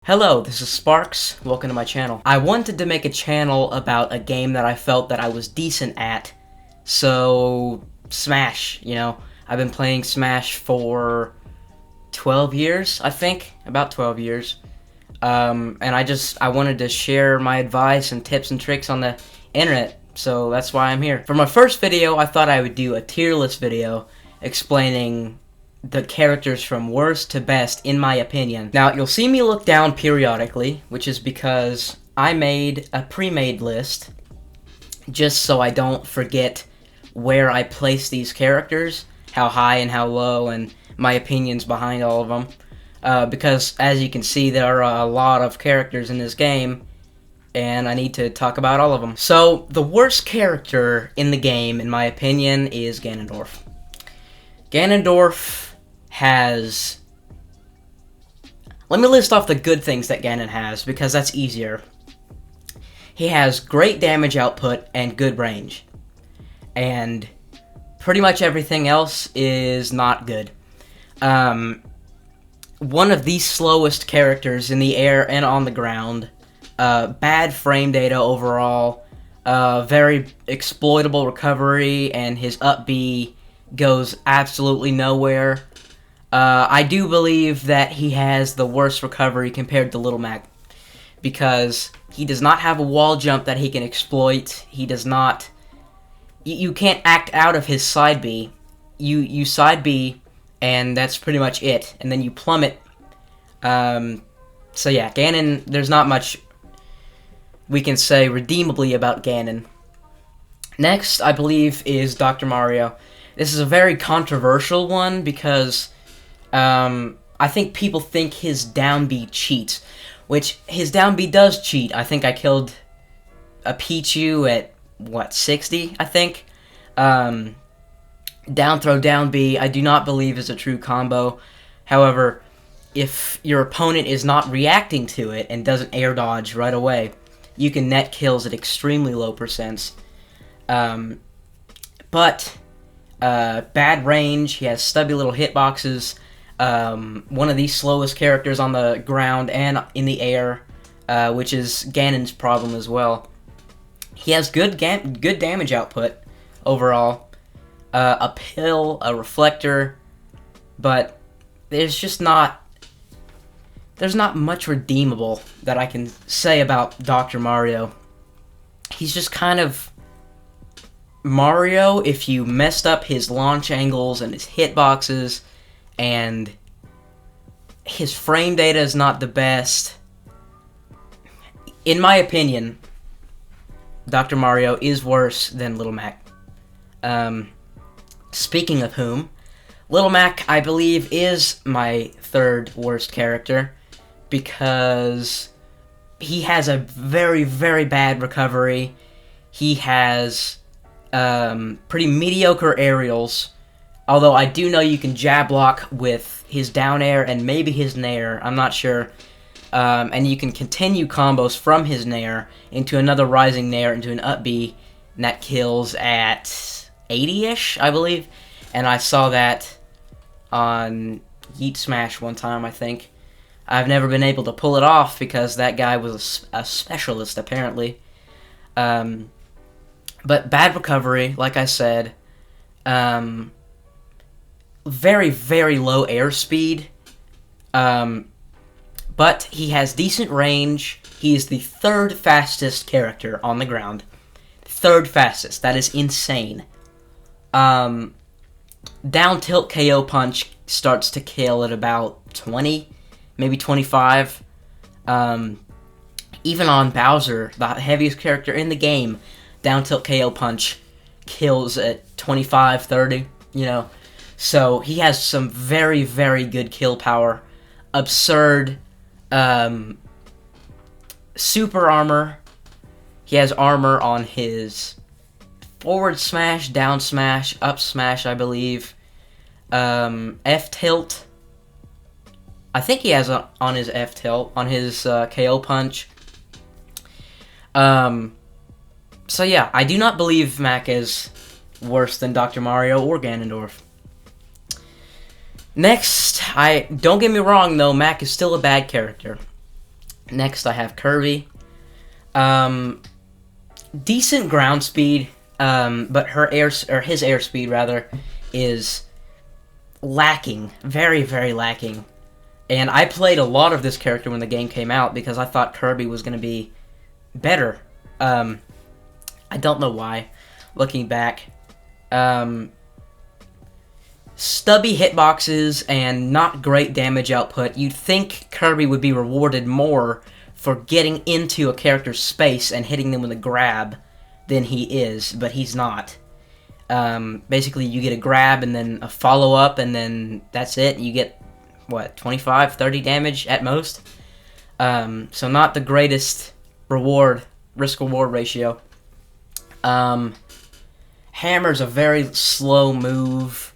Hello, this is Sparks. Welcome to my channel. I wanted to make a channel about a game that I felt that I was decent at. So, Smash, I've been playing Smash for 12 years, I think. About 12 years. And I wanted to share my advice and tips and tricks on the internet. So that's why I'm here. For my first video, I thought I would do a tier list video explaining the characters from worst to best, in my opinion. Now, you'll see me look down periodically, which is because I made a pre-made list just so I don't forget where I place these characters, how high and how low, and my opinions behind all of them. Because, as you can see, there are a lot of characters in this game, and I need to talk about all of them. So, the worst character in the game, in my opinion, is Ganondorf. Ganondorf has... Let me list off the good things that Ganon has, because that's easier. He has great damage output and good range. And pretty much everything else is not good. One of the slowest characters in the air and on the ground. Bad frame data overall. Very exploitable recovery, and his up B goes absolutely nowhere. I do believe that he has the worst recovery compared to Little Mac, because he does not have a wall jump that he can exploit. He does not... You can't act out of his side B. You side B, and that's pretty much it. And then you plummet. So yeah, Ganon, there's not much we can say redeemably about Ganon. Next, I believe, is Dr. Mario. This is a very controversial one because I think people think his down B cheats, which his down B does cheat. I think I killed a Pichu at, 60, I think? Down throw, down B, I do not believe is a true combo. However, if your opponent is not reacting to it and doesn't air dodge right away, you can net kills at extremely low percents. But bad range, he has stubby little hitboxes, one of the slowest characters on the ground and in the air, which is Ganon's problem as well. He has good damage output overall, a pill, a reflector, but there's not much redeemable that I can say about Dr. Mario. He's just kind of Mario if you messed up his launch angles and his hitboxes, and his frame data is not the best. In my opinion, Dr. Mario is worse than Little Mac. Speaking of whom, Little Mac, I believe, is my third worst character, because he has a very, very bad recovery. He has pretty mediocre aerials, although I do know you can jab block with his down air and maybe his nair, I'm not sure. And you can continue combos from his nair into another rising nair into an up B, and that kills at 80-ish, I believe. And I saw that on Yeet Smash one time, I think. I've never been able to pull it off because that guy was a specialist, apparently. But bad recovery, like I said. Very, very low airspeed. But he has decent range. He is the third fastest character on the ground. Third fastest. That is insane. Down tilt KO punch starts to kill at about 20, maybe 25. Even on Bowser, the heaviest character in the game, down tilt KO punch kills at 25, 30, So he has some very, very good kill power. Absurd super armor. He has armor on his forward smash, down smash, up smash, I believe. F tilt. I think he has on his F tilt, on his KO punch. So yeah, I do not believe Mac is worse than Dr. Mario or Ganondorf. Next, don't get me wrong though, Mac is still a bad character. Next, I have Kirby. Decent ground speed, but his airspeed rather, is lacking, very, very lacking. And I played a lot of this character when the game came out because I thought Kirby was going to be better. I don't know why, looking back. Stubby hitboxes and not great damage output. You'd think Kirby would be rewarded more for getting into a character's space and hitting them with a grab than he is, but he's not. Basically, you get a grab and then a follow-up, and then that's it. You get, 25, 30 damage at most? So not the greatest risk-reward ratio. Hammer's a very slow move.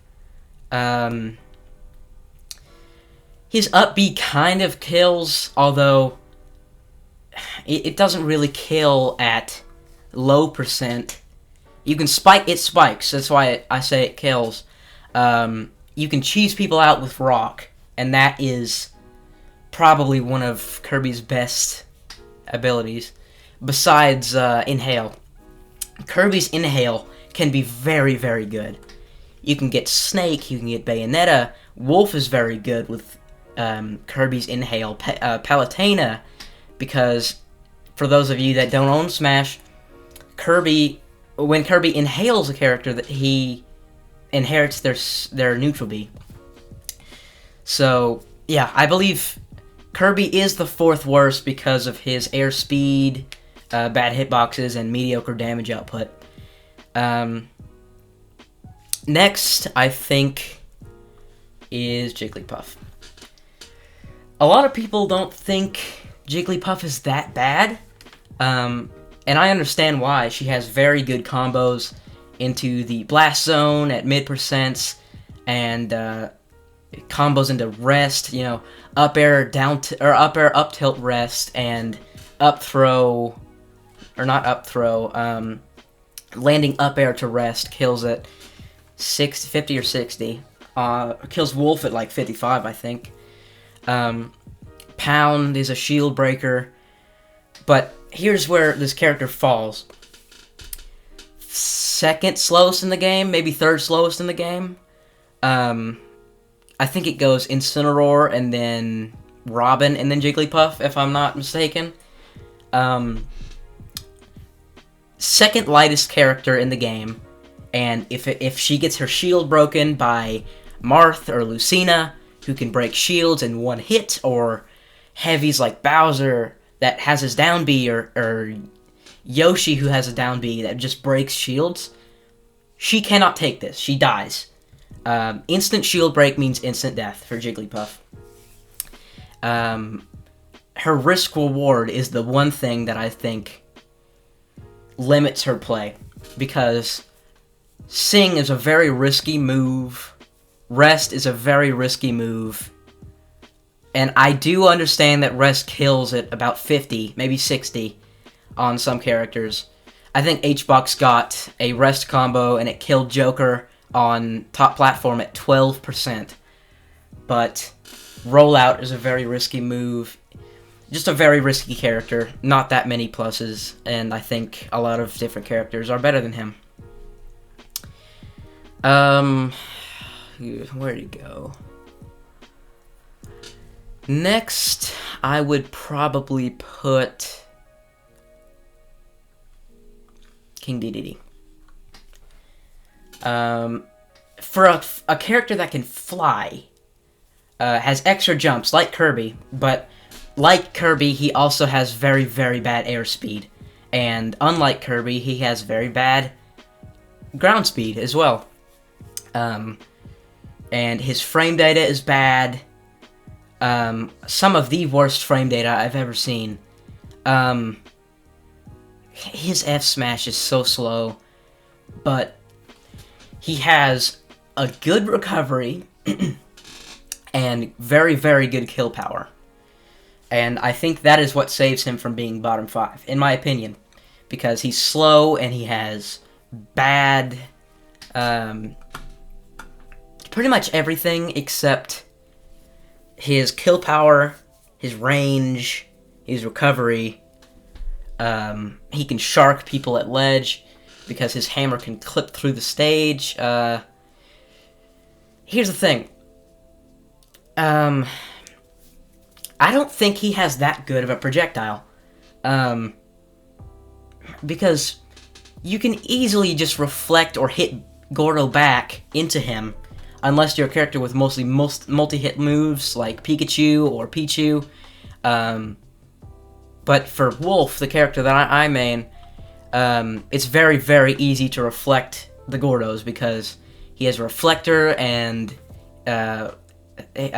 His up B kind of kills, although it doesn't really kill at low percent. You can spike, it spikes, that's why I say it kills. You can cheese people out with rock, and that is probably one of Kirby's best abilities, besides Inhale. Kirby's Inhale can be very, very good. You can get Snake, you can get Bayonetta. Wolf is very good with Kirby's Inhale. Palutena, because for those of you that don't own Smash, when Kirby inhales a character, that he inherits their neutral B. So, yeah, I believe Kirby is the fourth worst because of his airspeed, bad hitboxes, and mediocre damage output. Next, I think, is Jigglypuff. A lot of people don't think Jigglypuff is that bad, and I understand why. She has very good combos into the blast zone at mid percents, and combos into rest. Up air up air up tilt rest and up throw, or not up throw. Landing up air to rest kills at 50 or 60. Kills Wolf at like 55, I think. Pound is a shield breaker. But here's where this character falls. Second slowest in the game, maybe third slowest in the game. I think it goes Incineroar and then Robin and then Jigglypuff, if I'm not mistaken. Second lightest character in the game. And if she gets her shield broken by Marth or Lucina, who can break shields in one hit, or heavies like Bowser that has his down B, or Yoshi who has a down B that just breaks shields, she cannot take this. She dies. Instant shield break means instant death for Jigglypuff. Her risk reward is the one thing that I think limits her play, because Sing is a very risky move. Rest is a very risky move. And I do understand that Rest kills at about 50, maybe 60 on some characters. I think HBox got a Rest combo and it killed Joker on top platform at 12%. But Rollout is a very risky move. Just a very risky character. Not that many pluses. And I think a lot of different characters are better than him. Where'd he go? Next, I would probably put King Dedede. For a character that can fly, has extra jumps like Kirby, but like Kirby, he also has very, very bad airspeed. And unlike Kirby, he has very bad ground speed as well. And his frame data is bad. Some of the worst frame data I've ever seen. His F smash is so slow, but he has a good recovery and very, very good kill power. And I think that is what saves him from being bottom 5, in my opinion, because he's slow and he has bad, pretty much everything except his kill power, his range, his recovery, he can shark people at ledge because his hammer can clip through the stage. Here's the thing. I don't think he has that good of a projectile. Because you can easily just reflect or hit Gordo back into him, unless you're a character with mostly multi-hit moves like Pikachu or Pichu. But for Wolf, the character that I main, it's very, very easy to reflect the Gordos because he has a reflector and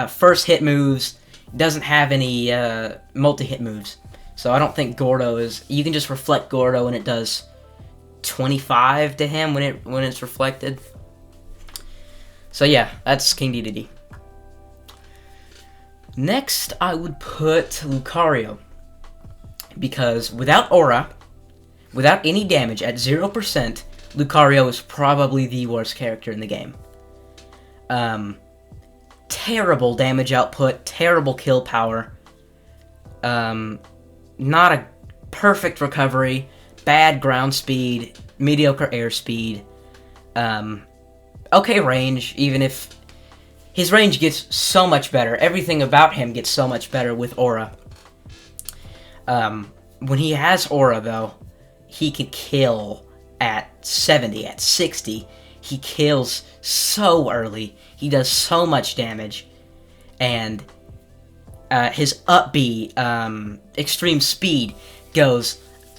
first hit moves, doesn't have any multi-hit moves. So I don't think Gordo is... You can just reflect Gordo and it does 25 to him when it's reflected. So yeah, that's King Dedede. Next, I would put Lucario. Because without aura, without any damage, at 0%, Lucario is probably the worst character in the game. Terrible damage output, terrible kill power, not a perfect recovery, bad ground speed, mediocre air speed, okay range, even if his range gets so much better. Everything about him gets so much better with aura. When he has aura, though, he can kill at 70, at 60. He kills so early. He does so much damage. And his up B, extreme speed, goes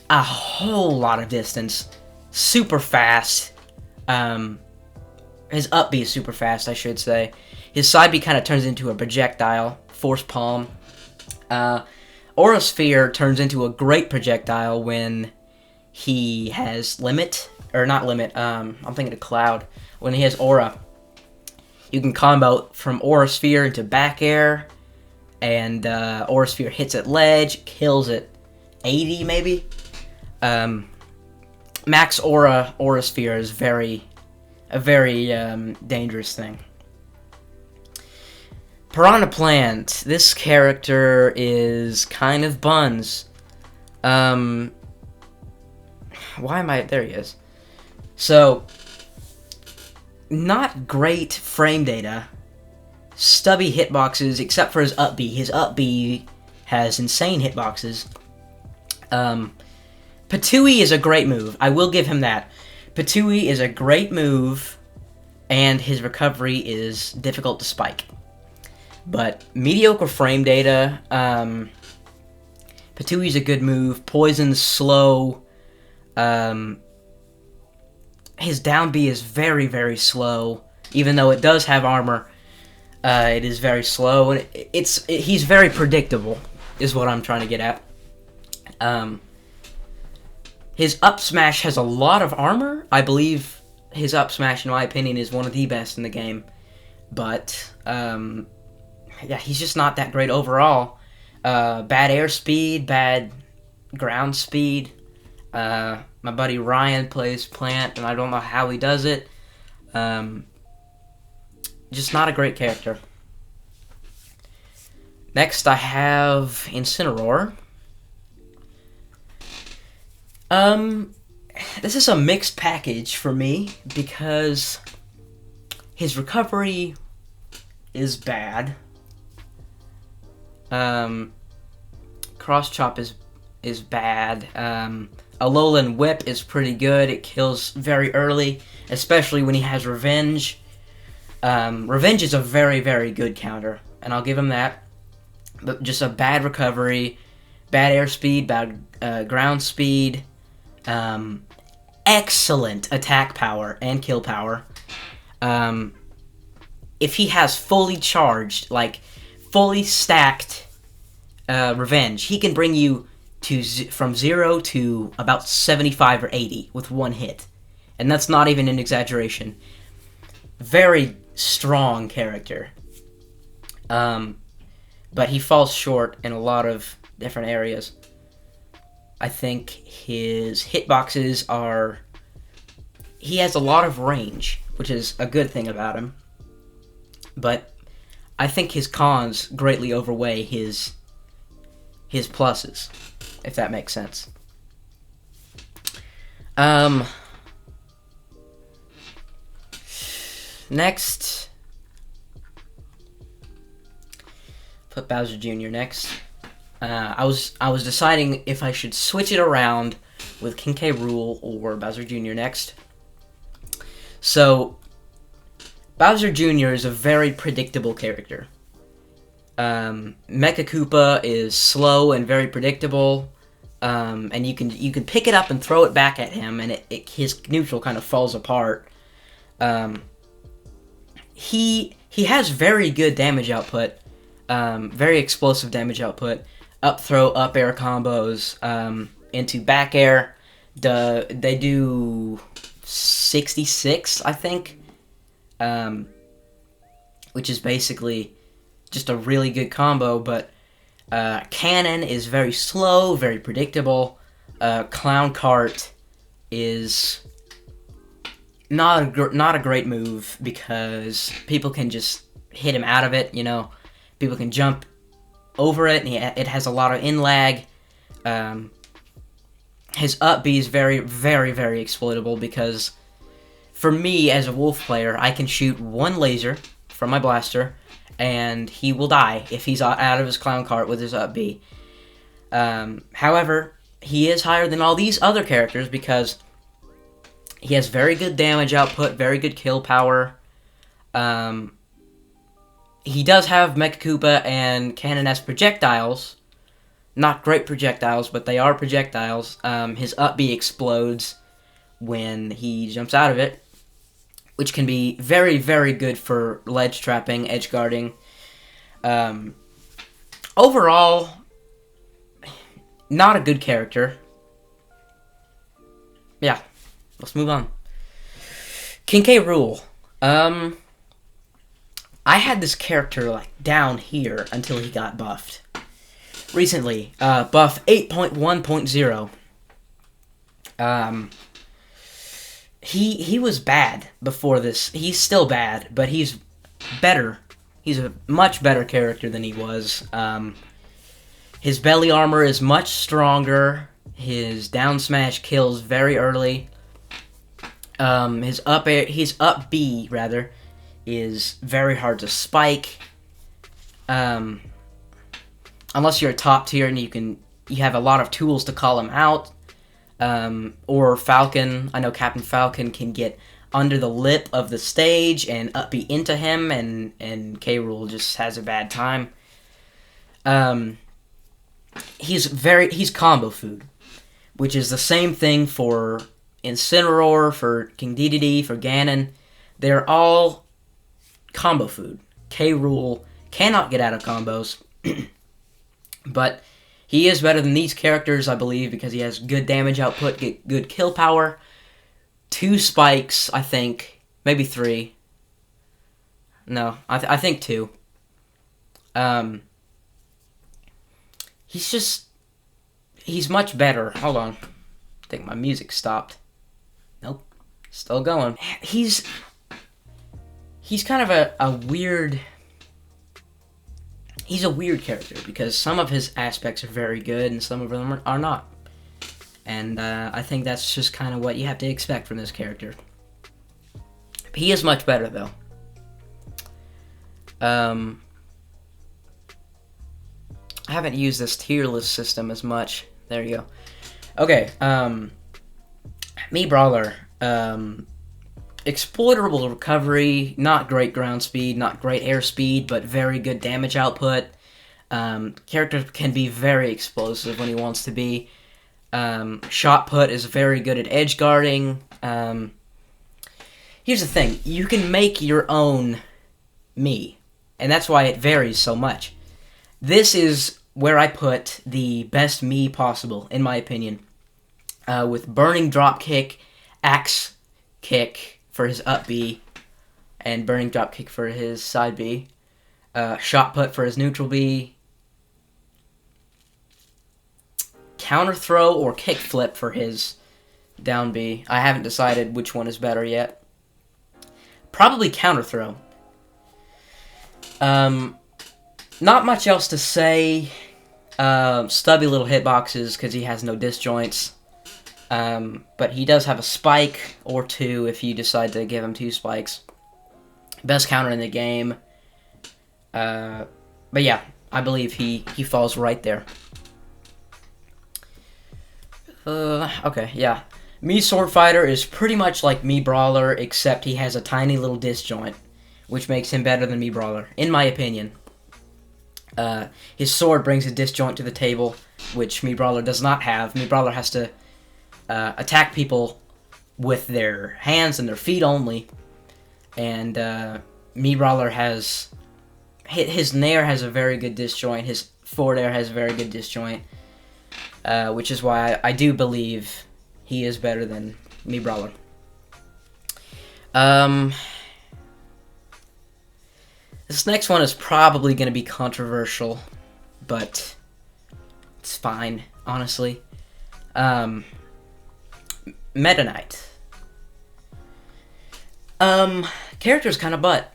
a whole lot of distance. Super fast. His up B is super fast, I should say. His side B kind of turns into a projectile. Force Palm. Aura Sphere turns into a great projectile when he has limit. Or not limit, I'm thinking of Cloud. When he has aura, you can combo from Aura Sphere into back air, and Aura Sphere hits at ledge, kills at 80 maybe. Max Aura Sphere is a very dangerous thing. Piranha Plant. This character is kind of buns. Why am I... There he is. So, not great frame data. Stubby hitboxes, except for his up B. His up B has insane hitboxes. Patooey is a great move. I will give him that. Patooey is a great move, and his recovery is difficult to spike. But mediocre frame data, Patooey's a good move. Poison's slow. His down B is very, very slow. Even though it does have armor, it is very slow. And he's very predictable, is what I'm trying to get at. His up smash has a lot of armor. I believe his up smash, in my opinion, is one of the best in the game. But, yeah, he's just not that great overall. Bad air speed, bad ground speed. My buddy Ryan plays Plant, and I don't know how he does it. Just not a great character. Next, I have Incineroar. This is a mixed package for me, because his recovery is bad. Cross Chop is bad. Alolan Whip is pretty good. It kills very early, especially when he has Revenge. Revenge is a very, very good counter, and I'll give him that. But just a bad recovery, bad airspeed, bad ground speed, excellent attack power and kill power. If he has fully charged, like fully stacked Revenge, he can bring you from 0 to about 75 or 80 with one hit. And that's not even an exaggeration. Very strong character. But he falls short in a lot of different areas. I think his hitboxes are... He has a lot of range, which is a good thing about him. But I think his cons greatly outweigh his his pluses, if that makes sense. Next, put Bowser Jr. next. I was deciding if I should switch it around with King K. Rool or Bowser Jr. next. So, Bowser Jr. is a very predictable character. Mecha Koopa is slow and very predictable, and you can pick it up and throw it back at him, and his neutral kind of falls apart. He has very good damage output, very explosive damage output, up throw, up air combos, into back air. They do 66, I think, which is basically just a really good combo, but Cannon is very slow, very predictable. Clown Cart is not a great move because people can just hit him out of it, you know. People can jump over it, and it has a lot of in-lag. His up B is very, very, very exploitable because for me, as a Wolf player, I can shoot one laser from my blaster, and he will die if he's out of his Clown Cart with his up B. However, he is higher than all these other characters because he has very good damage output, very good kill power. He does have Mecha Koopa and Cannon as projectiles. Not great projectiles, but they are projectiles. His up B explodes when he jumps out of it, which can be very, very good for ledge trapping, edge guarding. Overall, not a good character. Yeah, let's move on. King K. Rool. I had this character like down here until he got buffed. Recently, buff 8.1.0. He was bad before this. He's still bad, but he's better. He's a much better character than he was. His belly armor is much stronger. His down smash kills very early. His up B rather is very hard to spike. Unless you're a top tier and you have a lot of tools to call him out. Or Falcon. I know Captain Falcon can get under the lip of the stage and up B into him, and K. Rool just has a bad time. He's combo food, which is the same thing for Incineroar, for King Dedede, for Ganon. They're all combo food. K. Rool cannot get out of combos, but he is better than these characters, I believe, because he has good damage output, good kill power, 2 spikes, I think, maybe 3. No, I think 2. He's much better. Hold on. I think my music stopped. Nope. Still going. He's kind of a weird... He's a weird character because some of his aspects are very good and some of them are not. And I think that's just kind of what you have to expect from this character. He is much better, though. I haven't used this tier list system as much. There you go. Okay, me Brawler. Exploitable recovery, not great ground speed, not great air speed, but very good damage output. Character can be very explosive when he wants to be. Shot put is very good at edge guarding. Here's the thing, you can make your own me, and that's why it varies so much. This is where I put the best me possible, in my opinion. With burning drop kick, axe kick for his up B, and burning drop kick for his side B, shot put for his neutral B, counter throw or kick flip for his down B. I haven't decided which one is better yet. Probably counter throw. Not much else to say. Stubby little hitboxes because he has no disjoints. But he does have a spike or two if you decide to give him 2 spikes. Best counter in the game. But yeah, I believe he falls right there. Okay, yeah. Me Sword Fighter is pretty much like me Brawler, except he has a tiny little disjoint, which makes him better than me Brawler, in my opinion. His sword brings a disjoint to the table, which me Brawler does not have. Me Brawler has to attack people with their hands and their feet only, and me Brawler has his Nair has a very good disjoint. His forward air has a very good disjoint, which is why I do believe he is better than me Brawler. This next one is probably going to be controversial, but it's fine, honestly. Meta Knight. Character's kind of butt.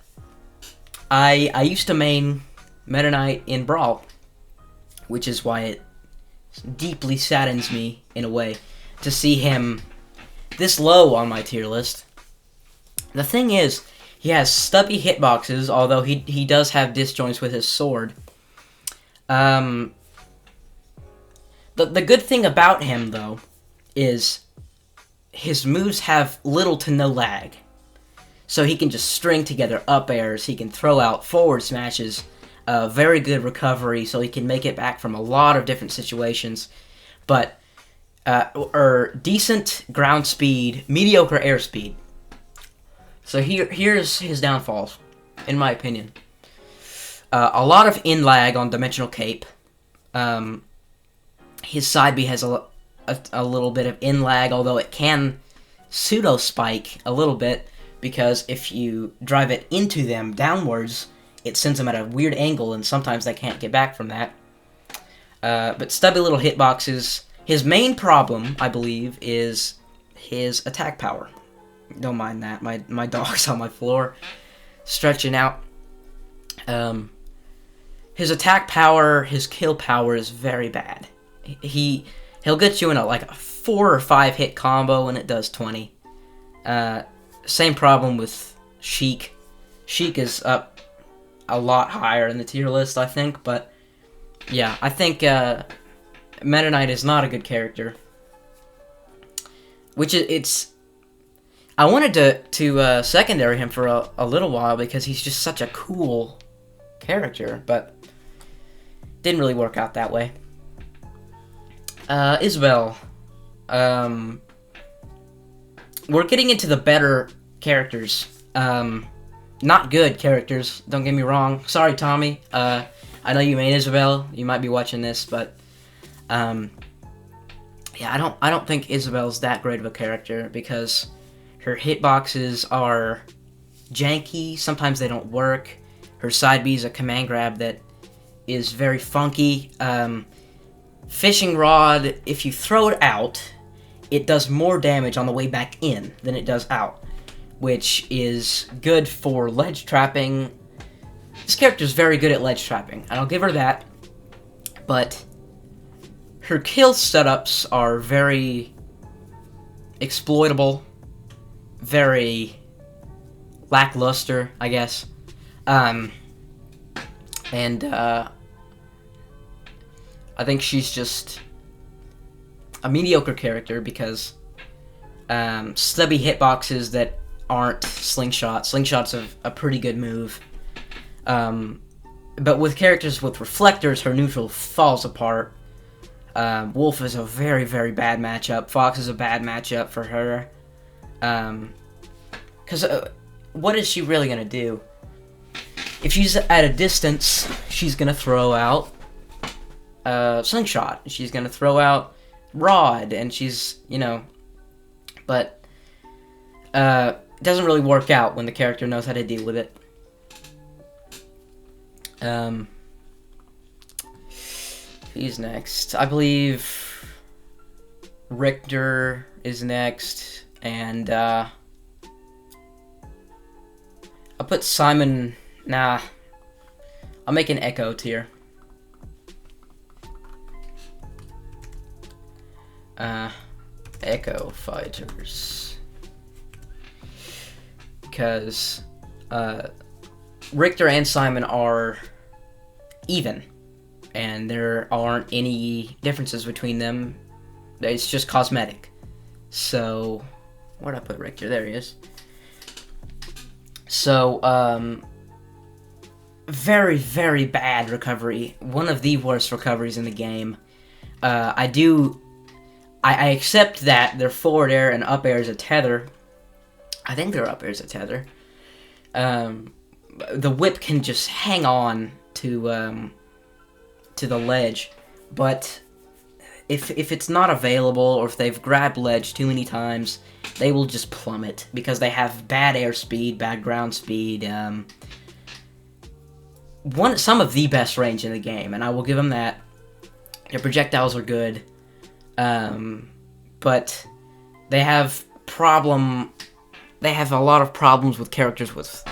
I used to main Meta Knight in Brawl, which is why it deeply saddens me, in a way, to see him this low on my tier list. The thing is, he has stubby hitboxes, although he does have disjoints with his sword. The good thing about him, though, is his moves have little to no lag. So he can just string together up airs, he can throw out forward smashes, very good recovery, so he can make it back from a lot of different situations. But, decent ground speed, mediocre air speed. So here's his downfalls, in my opinion. A lot of in-lag on Dimensional Cape. His side B has a little bit of in-lag, although it can pseudo-spike a little bit, because if you drive it into them downwards, it sends them at a weird angle, and sometimes they can't get back from that. But stubby little hitboxes. His main problem, I believe, is his attack power. Don't mind that. My dog's on my floor, stretching out. His attack power, his kill power is very bad. He'll get you in a 4 or 5 hit combo, and it does 20. Same problem with Sheik. Sheik is up a lot higher in the tier list, I think. But yeah, I think Meta Knight is not a good character. I wanted to secondary him for a little while because he's just such a cool character, but didn't really work out that way. Isabel. We're getting into the better characters. Not good characters, don't get me wrong. Sorry, Tommy. I know you made Isabel. You might be watching this, but yeah, I don't think Isabel's that great of a character because her hitboxes are janky. Sometimes they don't work. Her side B is a command grab that is very funky. Fishing rod, if you throw it out, it does more damage on the way back in than it does out, which is good for ledge trapping. This character is very good at ledge trapping, and I'll give her that, but her kill setups are very exploitable, very lackluster, I guess. I think she's just a mediocre character because stubby hitboxes that aren't slingshot. Slingshot's a pretty good move. But with characters with reflectors, her neutral falls apart. Wolf is a very, very bad matchup. Fox is a bad matchup for her. Because what is she really going to do? If she's at a distance, she's going to throw out slingshot. She's going to throw out rod, and she's, but it doesn't really work out when the character knows how to deal with it. Who's next? I believe Richter is next, and I'll put Simon. Nah, I'll make an Echo tier. Echo Fighters. Because Richter and Simon are even, and there aren't any differences between them. It's just cosmetic. So, where'd I put Richter? There he is. So, very, very bad recovery. One of the worst recoveries in the game. I accept that their forward air and up air is a tether. I think their up air is a tether. The whip can just hang on to the ledge, but if it's not available, or if they've grabbed ledge too many times, they will just plummet because they have bad air speed, bad ground speed. Some of the best range in the game, and I will give them that. Their projectiles are good, but they have a lot of problems with characters with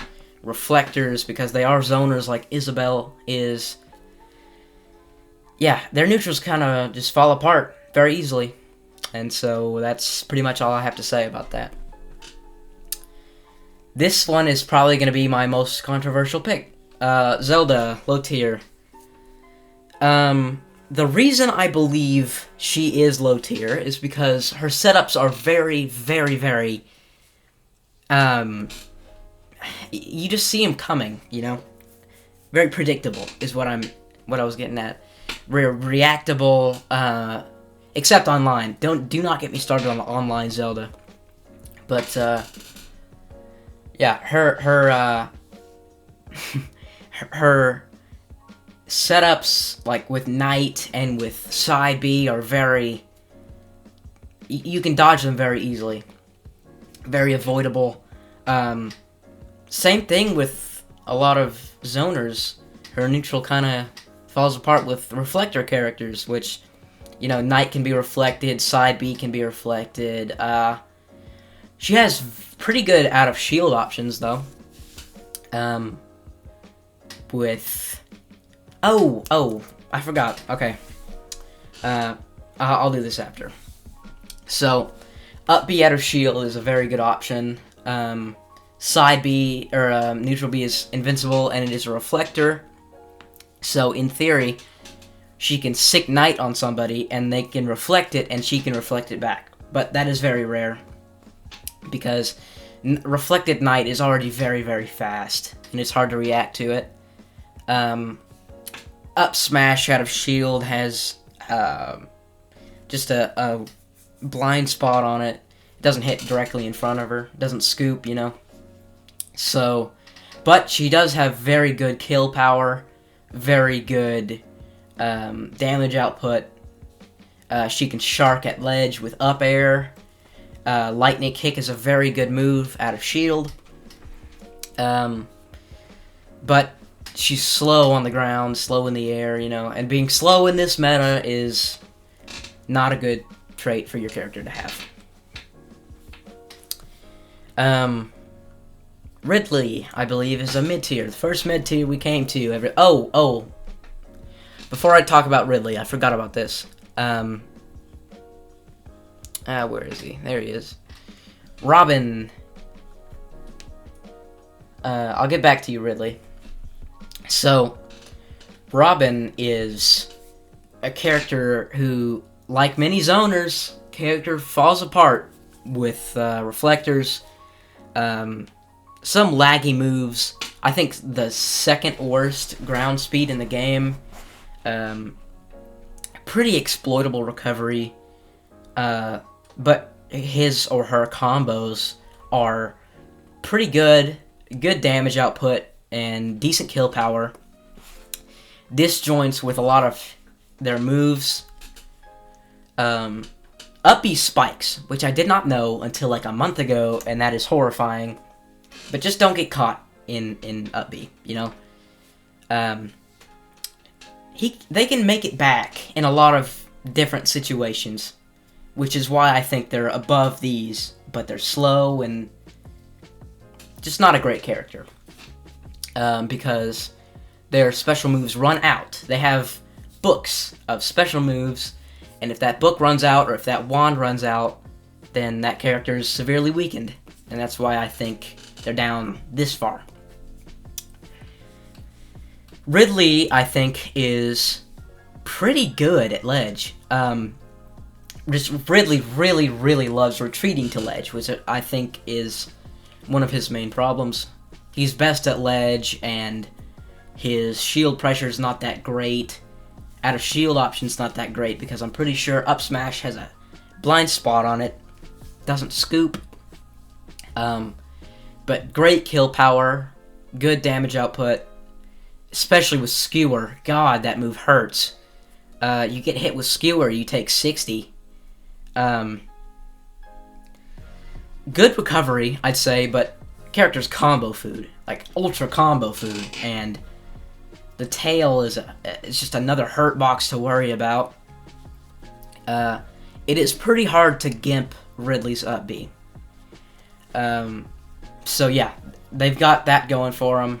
reflectors because they are zoners like Isabel is. Yeah, their neutrals kind of just fall apart very easily. And so that's pretty much all I have to say about that. This one is probably going to be my most controversial pick. Zelda, low tier. The reason I believe she is low tier is because her setups are very, very, very... you just see them coming, you know? Very predictable is what I was getting at. Reactable, except online. Do not get me started on the online Zelda. But yeah, her her setups, like with Knight and with side B, are very. You can dodge them very easily, very avoidable. Same thing with a lot of zoners. Her neutral kind of falls apart with reflector characters, which, you know, Knight can be reflected, side B can be reflected. She has pretty good out of shield options though. With I forgot. Okay. I'll do this after. So, up B out of shield is a very good option. Side B or neutral B is invincible, and it is a reflector. So, in theory, she can sick Knight on somebody, and they can reflect it, and she can reflect it back. But that is very rare, because reflected Knight is already very, very fast, and it's hard to react to it. Up smash out of shield has just a blind spot on it. It doesn't hit directly in front of her. It doesn't scoop, you know. So, but she does have very good kill power. Very good damage output. She can shark at ledge with up air. Lightning kick is a very good move out of shield. But she's slow on the ground, slow in the air, you know. And being slow in this meta is not a good trait for your character to have. Ridley, I believe, is a mid-tier. The first mid-tier we came to. Before I talk about Ridley, I forgot about this. Where is he? There he is. Robin. I'll get back to you, Ridley. So, Robin is a character who, like many zoners, character falls apart with reflectors. Some laggy moves. I think the second worst ground speed in the game. Pretty exploitable recovery. But his or her combos are pretty good. Good damage output and decent kill power. Disjoints with a lot of their moves. Up B spikes, which I did not know until like a month ago, and that is horrifying. But just don't get caught in up B, you know? They can make it back in a lot of different situations, which is why I think they're above these, but they're slow and just not a great character. Because their special moves run out. They have books of special moves, And if that book runs out, or if that wand runs out, then that character is severely weakened. And that's why I think they're down this far. Ridley, I think, is pretty good at ledge. Ridley really loves retreating to ledge, which I think is one of his main problems. He's best at ledge, and his shield pressure is not that great. Out of shield option's not that great, because I'm pretty sure up smash has a blind spot on it. Doesn't scoop. But great kill power, good damage output, especially with skewer. God, that move hurts. You get hit with skewer, you take 60. Good recovery, I'd say, but character's combo food, like ultra combo food, and the tail is it's just another hurt box to worry about. It is pretty hard to gimp Ridley's up B. So yeah, they've got that going for them.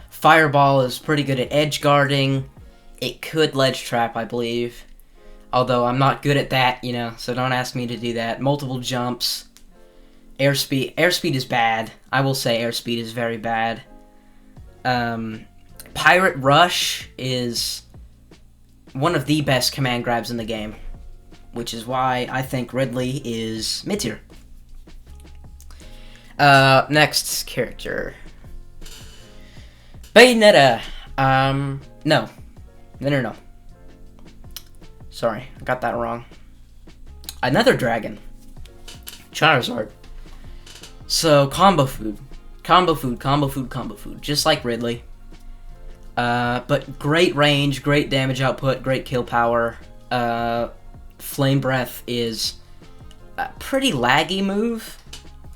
Fireball is pretty good at edge guarding. It could ledge trap, I believe. Although I'm not good at that, you know, so don't ask me to do that. Multiple jumps. Airspeed. Airspeed is bad. I will say airspeed is very bad. Pirate Rush is one of the best command grabs in the game, which is why I think Ridley is mid-tier. Next character. Bayonetta. No. Sorry, I got that wrong. Another dragon. Charizard. So, combo food. Combo food. Just like Ridley. But great range, great damage output, great kill power. Flame Breath is a pretty laggy move,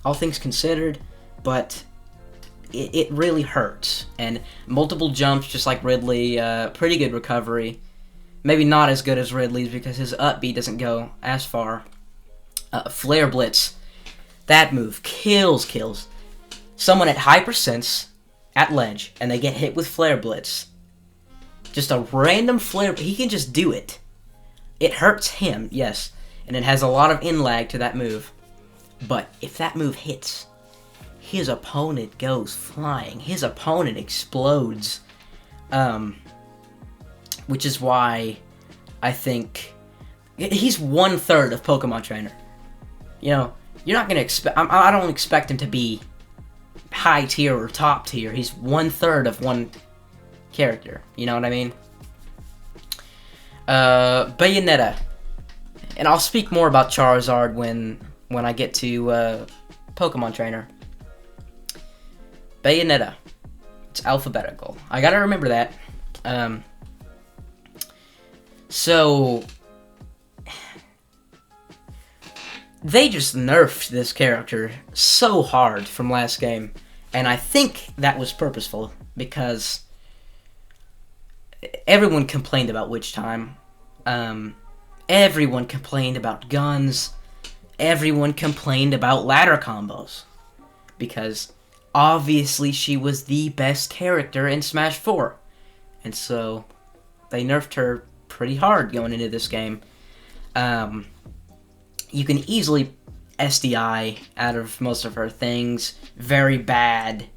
all things considered, but it really hurts. And multiple jumps, just like Ridley, pretty good recovery. Maybe not as good as Ridley's because his up B doesn't go as far. Flare Blitz. That move kills. Someone at high percents at ledge, and they get hit with Flare Blitz. Just a random flare, he can just do it. It hurts him, yes, and it has a lot of in-lag to that move. But if that move hits, his opponent goes flying. His opponent explodes. Which is why I think he's 1/3 of Pokemon Trainer. You know, you're not gonna expect. I don't expect him to be high tier or top tier. He's 1/3 of one character. You know what I mean? Bayonetta, and I'll speak more about Charizard when I get to Pokemon Trainer. Bayonetta. It's alphabetical. I gotta remember that. So, they just nerfed this character so hard from last game, and I think that was purposeful, because everyone complained about Witch Time, everyone complained about guns, everyone complained about ladder combos, because obviously she was the best character in Smash 4, and so they nerfed her pretty hard going into this game. You can easily SDI out of most of her things. Very bad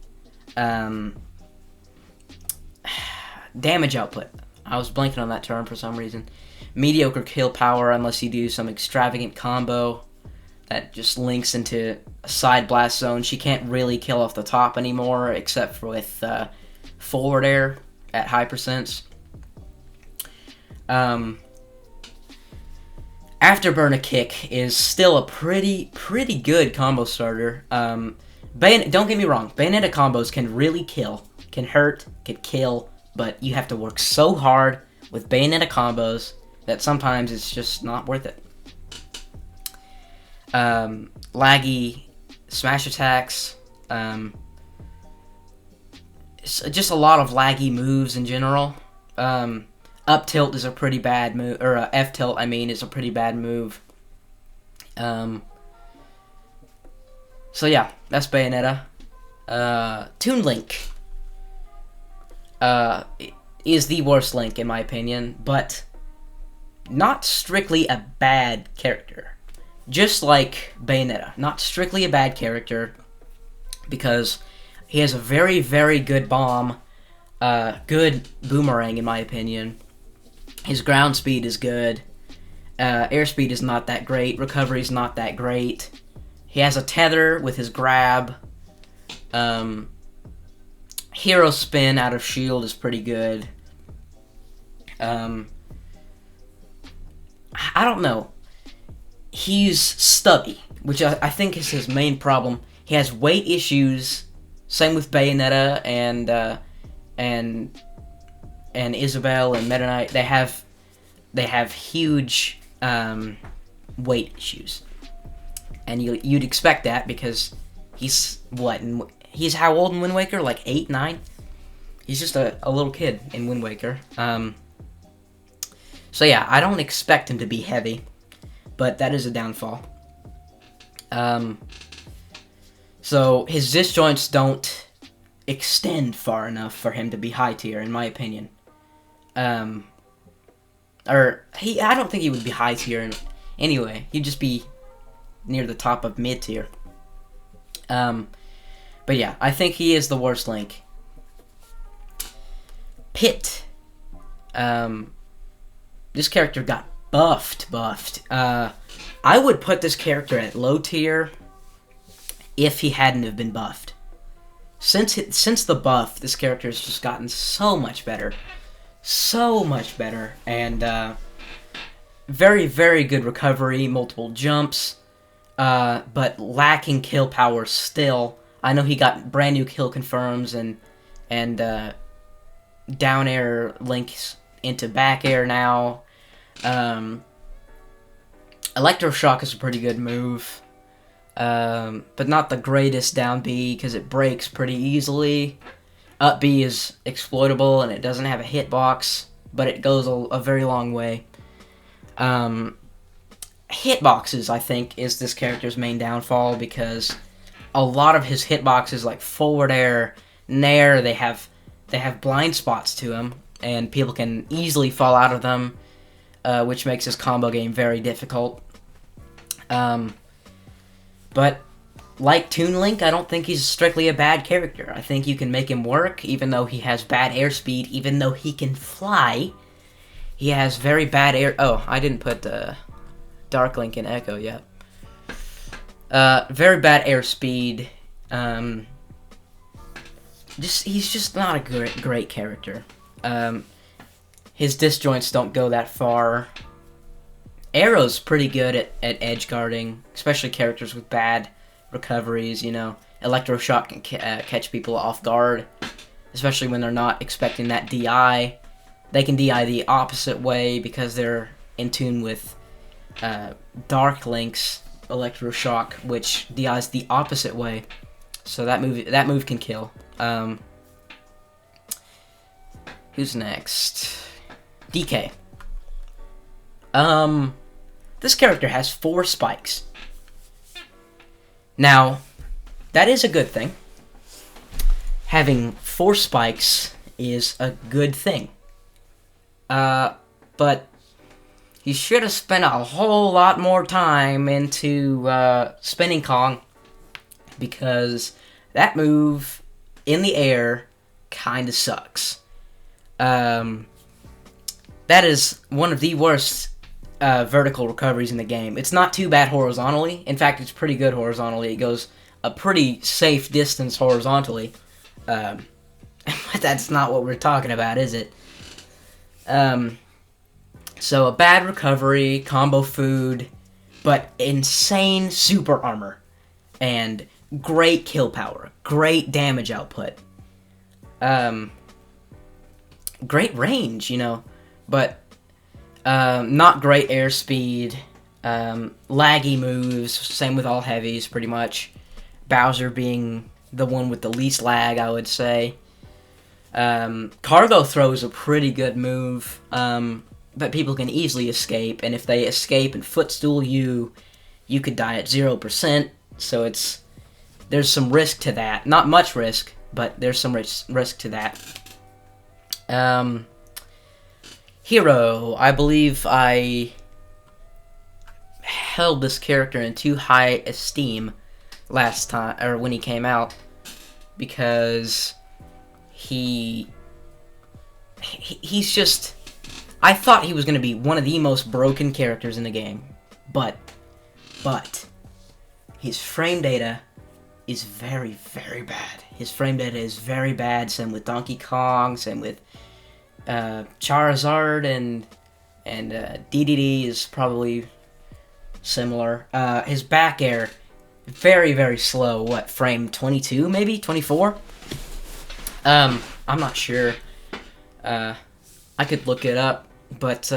damage output. I was blanking on that term for some reason. Mediocre kill power unless you do some extravagant combo that just links into a side blast zone. She can't really kill off the top anymore except for with forward air at high percents. Afterburner Kick is still a pretty good combo starter. Don't get me wrong, Bayonetta combos can really kill, can hurt, can kill, but you have to work so hard with Bayonetta combos that sometimes it's just not worth it. Laggy smash attacks, just a lot of laggy moves in general. Up tilt is a pretty bad move, or F tilt, I mean, is a pretty bad move. So yeah, that's Bayonetta. Toon Link is the worst Link in my opinion, but not strictly a bad character. Just like Bayonetta, not strictly a bad character, because he has a very, very good bomb, good boomerang in my opinion. His ground speed is good, airspeed is not that great, recovery is not that great. He has a tether with his grab. Hero spin out of shield is pretty good. I don't know. He's stubby, which I think is his main problem. He has weight issues. Same with Bayonetta and Isabelle and Meta Knight. They have huge weight issues, and you'd expect that because he's he's how old in Wind Waker? Like 8, 9. He's just a little kid in Wind Waker. So yeah, I don't expect him to be heavy, but that is a downfall. So his disjoints don't extend far enough for him to be high tier, in my opinion. I don't think he would be high tier anyway. He'd just be near the top of mid tier. But yeah, I think he is the worst Link. Pit. This character got buffed. I would put this character at low tier if he hadn't have been buffed. Since the buff, this character has just gotten so much better. So much better. And very, very good recovery, multiple jumps, but lacking kill power still. I know he got brand new kill confirms and down air links into back air now. Electroshock is a pretty good move, but not the greatest down B because it breaks pretty easily. Up B is exploitable and it doesn't have a hitbox, but it goes a very long way. Hitboxes, I think, is this character's main downfall because a lot of his hitboxes, like forward air, nair, they have blind spots to him, and people can easily fall out of them, which makes his combo game very difficult. But like Toon Link, I don't think he's strictly a bad character. I think you can make him work, even though he has bad airspeed, even though he can fly. He has very bad air... Oh, I didn't put Dark Link in Echo yet. Very bad airspeed. He's just not a great character. His disjoints don't go that far. Arrow's pretty good at edge guarding, especially characters with bad recoveries, you know. Electroshock can catch people off guard, especially when they're not expecting that DI. They can DI the opposite way because they're in tune with Dark Link's Electroshock, which DIs the opposite way. So that move can kill. Who's next? DK. This character has 4 spikes. Now, that is a good thing. Having 4 spikes is a good thing. But he should have spent a whole lot more time into spinning Kong, because that move in the air kind of sucks. That is one of the worst vertical recoveries in the game. It's not too bad horizontally. In fact, it's pretty good horizontally. It goes a pretty safe distance horizontally. But that's not what we're talking about, is it? So a bad recovery, combo food, but insane super armor, and great kill power, great damage output, great range, you know, but not great airspeed, laggy moves, same with all heavies pretty much, Bowser being the one with the least lag, I would say. Cargo throw is a pretty good move, but people can easily escape, and if they escape and footstool you could die at 0%, so there's some risk to that. Not much risk, but there's some risk to that. Hero. I believe I held this character in too high esteem last time, or when he came out, because he's just, I thought he was going to be one of the most broken characters in the game, but his frame data is very, very bad. His frame data is very bad. Same with Donkey Kong. Same with Charizard, and DDD is probably similar. His back air, very, very slow. What, frame 22 maybe? 24? I'm not sure. I could look it up, but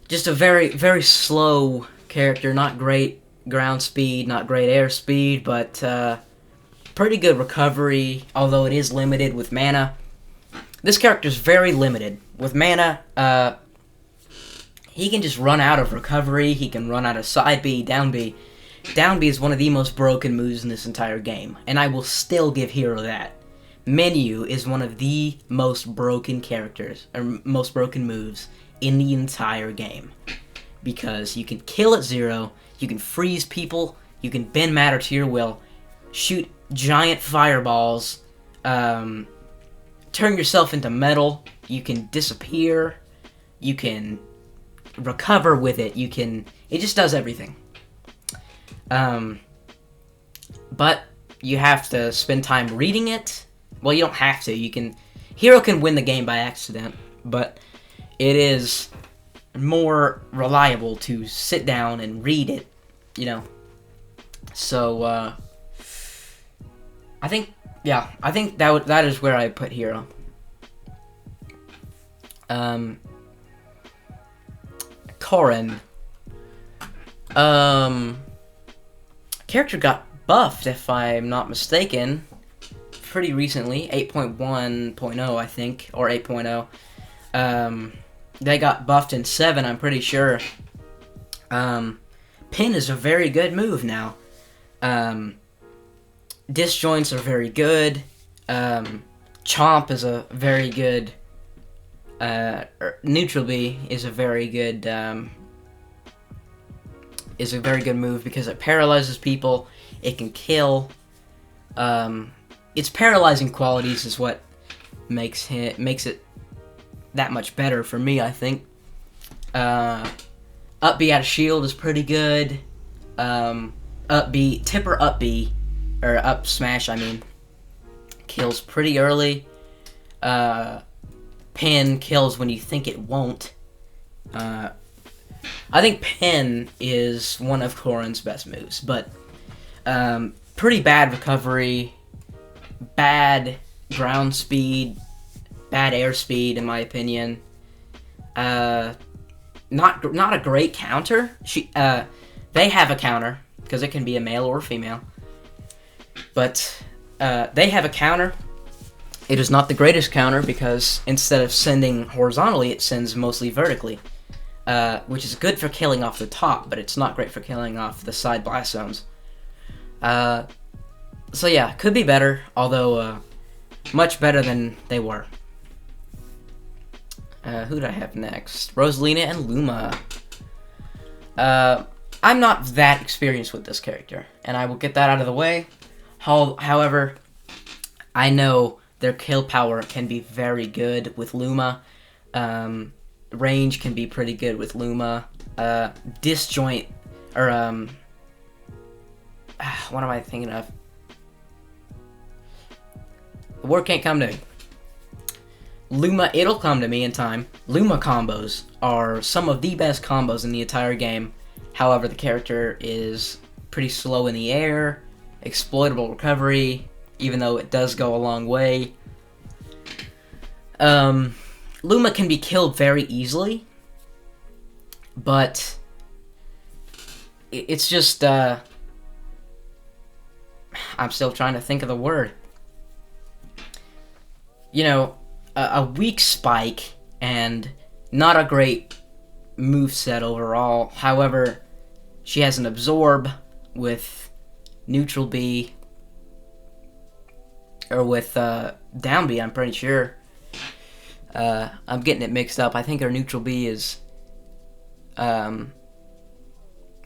just a very, very slow character. Not great ground speed, not great air speed, but pretty good recovery, although it is limited with mana. This character is very limited. With mana, he can just run out of recovery, he can run out of side B, down B. Down B is one of the most broken moves in this entire game, and I will still give Hero that. Menu is one of the most broken characters, or most broken moves in the entire game. Because you can kill at 0, you can freeze people, you can bend matter to your will, shoot giant fireballs, turn yourself into metal, you can disappear, you can recover with it, it just does everything. But you have to spend time reading it. Well, you don't have to. Hero can win the game by accident, but it is more reliable to sit down and read it, So, I think that is where I put Hero. Corrin. Character got buffed, if I'm not mistaken, pretty recently, 8.1.0, I think, or 8.0. They got buffed in 7, I'm pretty sure. Pin is a very good move now. Disjoints are very good. Chomp is a very good. Neutral B is a very good. Is a very good move because it paralyzes people. It can kill. Its paralyzing qualities is what makes it that much better for me, I think. Up B out of shield is pretty good. Up B, Tipper up B, or up smash, I mean, kills pretty early. Pin kills when you think it won't. I think Pin is one of Corrin's best moves, but pretty bad recovery, bad ground speed, bad air speed, in my opinion. Not a great counter. They have a counter because it can be a male or a female, but they have a counter. It is not the greatest counter because instead of sending horizontally, it sends mostly vertically, which is good for killing off the top, but it's not great for killing off the side blast zones. So yeah, could be better, although much better than they were. Who do I have next? Rosalina and Luma. I'm not that experienced with this character, and I will get that out of the way. However, I know their kill power can be very good with Luma. Range can be pretty good with Luma. Disjoint, or what am I thinking of? The word can't come to me. Luma, it'll come to me in time. Luma combos are some of the best combos in the entire game. However, the character is pretty slow in the air, exploitable recovery, even though it does go a long way. Luma can be killed very easily, but it's just, I'm still trying to think of the word. A weak spike and not a great moveset overall. However, she has an absorb with neutral B, or with down B, I'm pretty sure. I'm getting it mixed up. I think her neutral B is,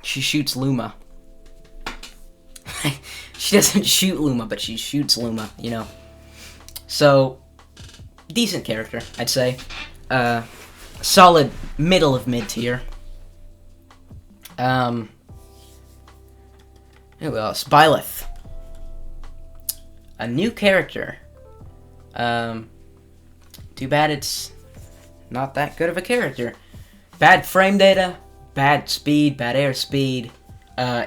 she shoots Luma. She doesn't shoot Luma, but she shoots Luma, you know. So, decent character, I'd say. Solid middle of mid-tier. Who else? Byleth. A new character. Too bad it's not that good of a character. Bad frame data, bad speed, bad airspeed,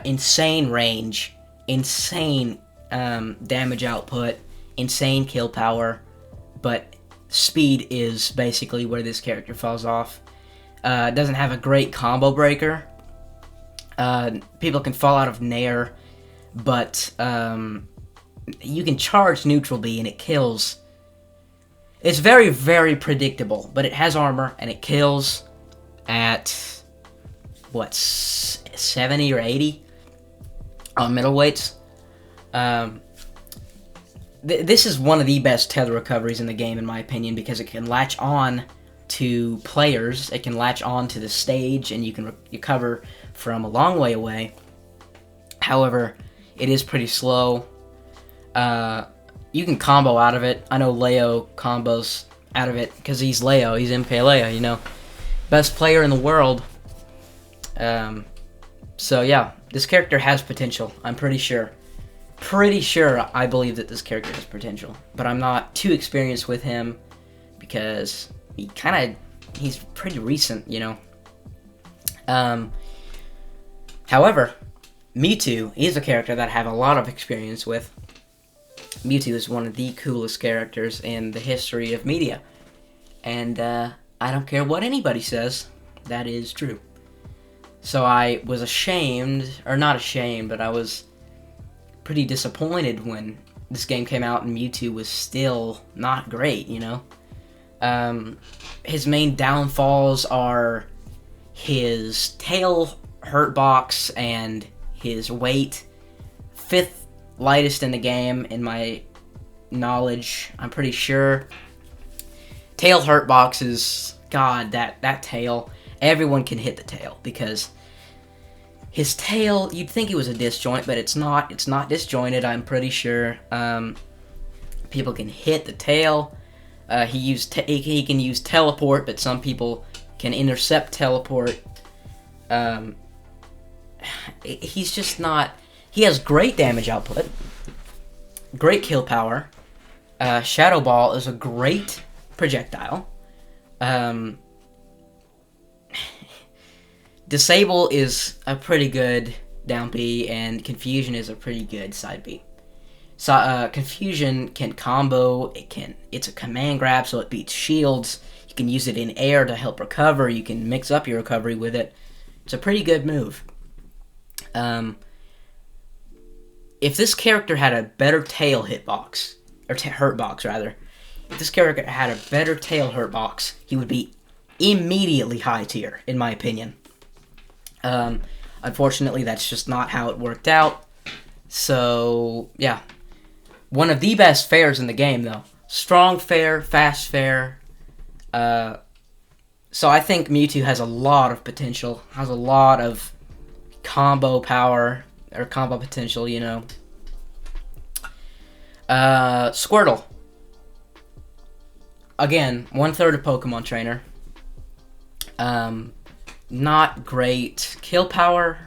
insane range, insane damage output, insane kill power, but speed is basically where this character falls off. Doesn't have a great combo breaker. People can fall out of Nair, but you can charge neutral B and it kills. It's very, very predictable, but it has armor and it kills at, what, 70 or 80 on middleweights. This is one of the best tether recoveries in the game, in my opinion, because it can latch on to players, it can latch on to the stage, and you can recover from a long way away. However, it is pretty slow. You can combo out of it. I know Leo combos out of it because he's Leo. He's MK Leo, you know. Best player in the world. So yeah, this character has potential. I'm pretty sure. Pretty sure I believe that this character has potential. But I'm not too experienced with him because he's pretty recent, you know. However, Mewtwo is a character that I have a lot of experience with. Mewtwo is one of the coolest characters in the history of media. And I don't care what anybody says, that is true. So I was ashamed, or not ashamed, but I was pretty disappointed when this game came out and Mewtwo was still not great, you know? His main downfalls are his tail hurt box and his weight. 5th lightest in the game, in my knowledge, I'm pretty sure. Tail hurt boxes, god, that tail, everyone can hit the tail, because his tail, you'd think it was a disjoint, but it's not disjointed, I'm pretty sure. People can hit the tail. He can use teleport, but some people can intercept teleport. He's just not... He has great damage output, great kill power. Shadow Ball is a great projectile. Disable is a pretty good down B, and Confusion is a pretty good side B. So Confusion can combo. It's a command grab, so it beats shields. You can use it in air to help recover. You can mix up your recovery with it. It's a pretty good move. If this character had a better tail hitbox, or hurt box rather, if this character had a better tail hurt box, he would be immediately high tier, in my opinion. Unfortunately, that's just not how it worked out. So, yeah. One of the best fairs in the game, though. Strong fair, fast fair. So I think Mewtwo has a lot of potential, has a lot of combo power, or combo potential, you know. Squirtle. Again, 1/3 of Pokemon Trainer. Not great kill power.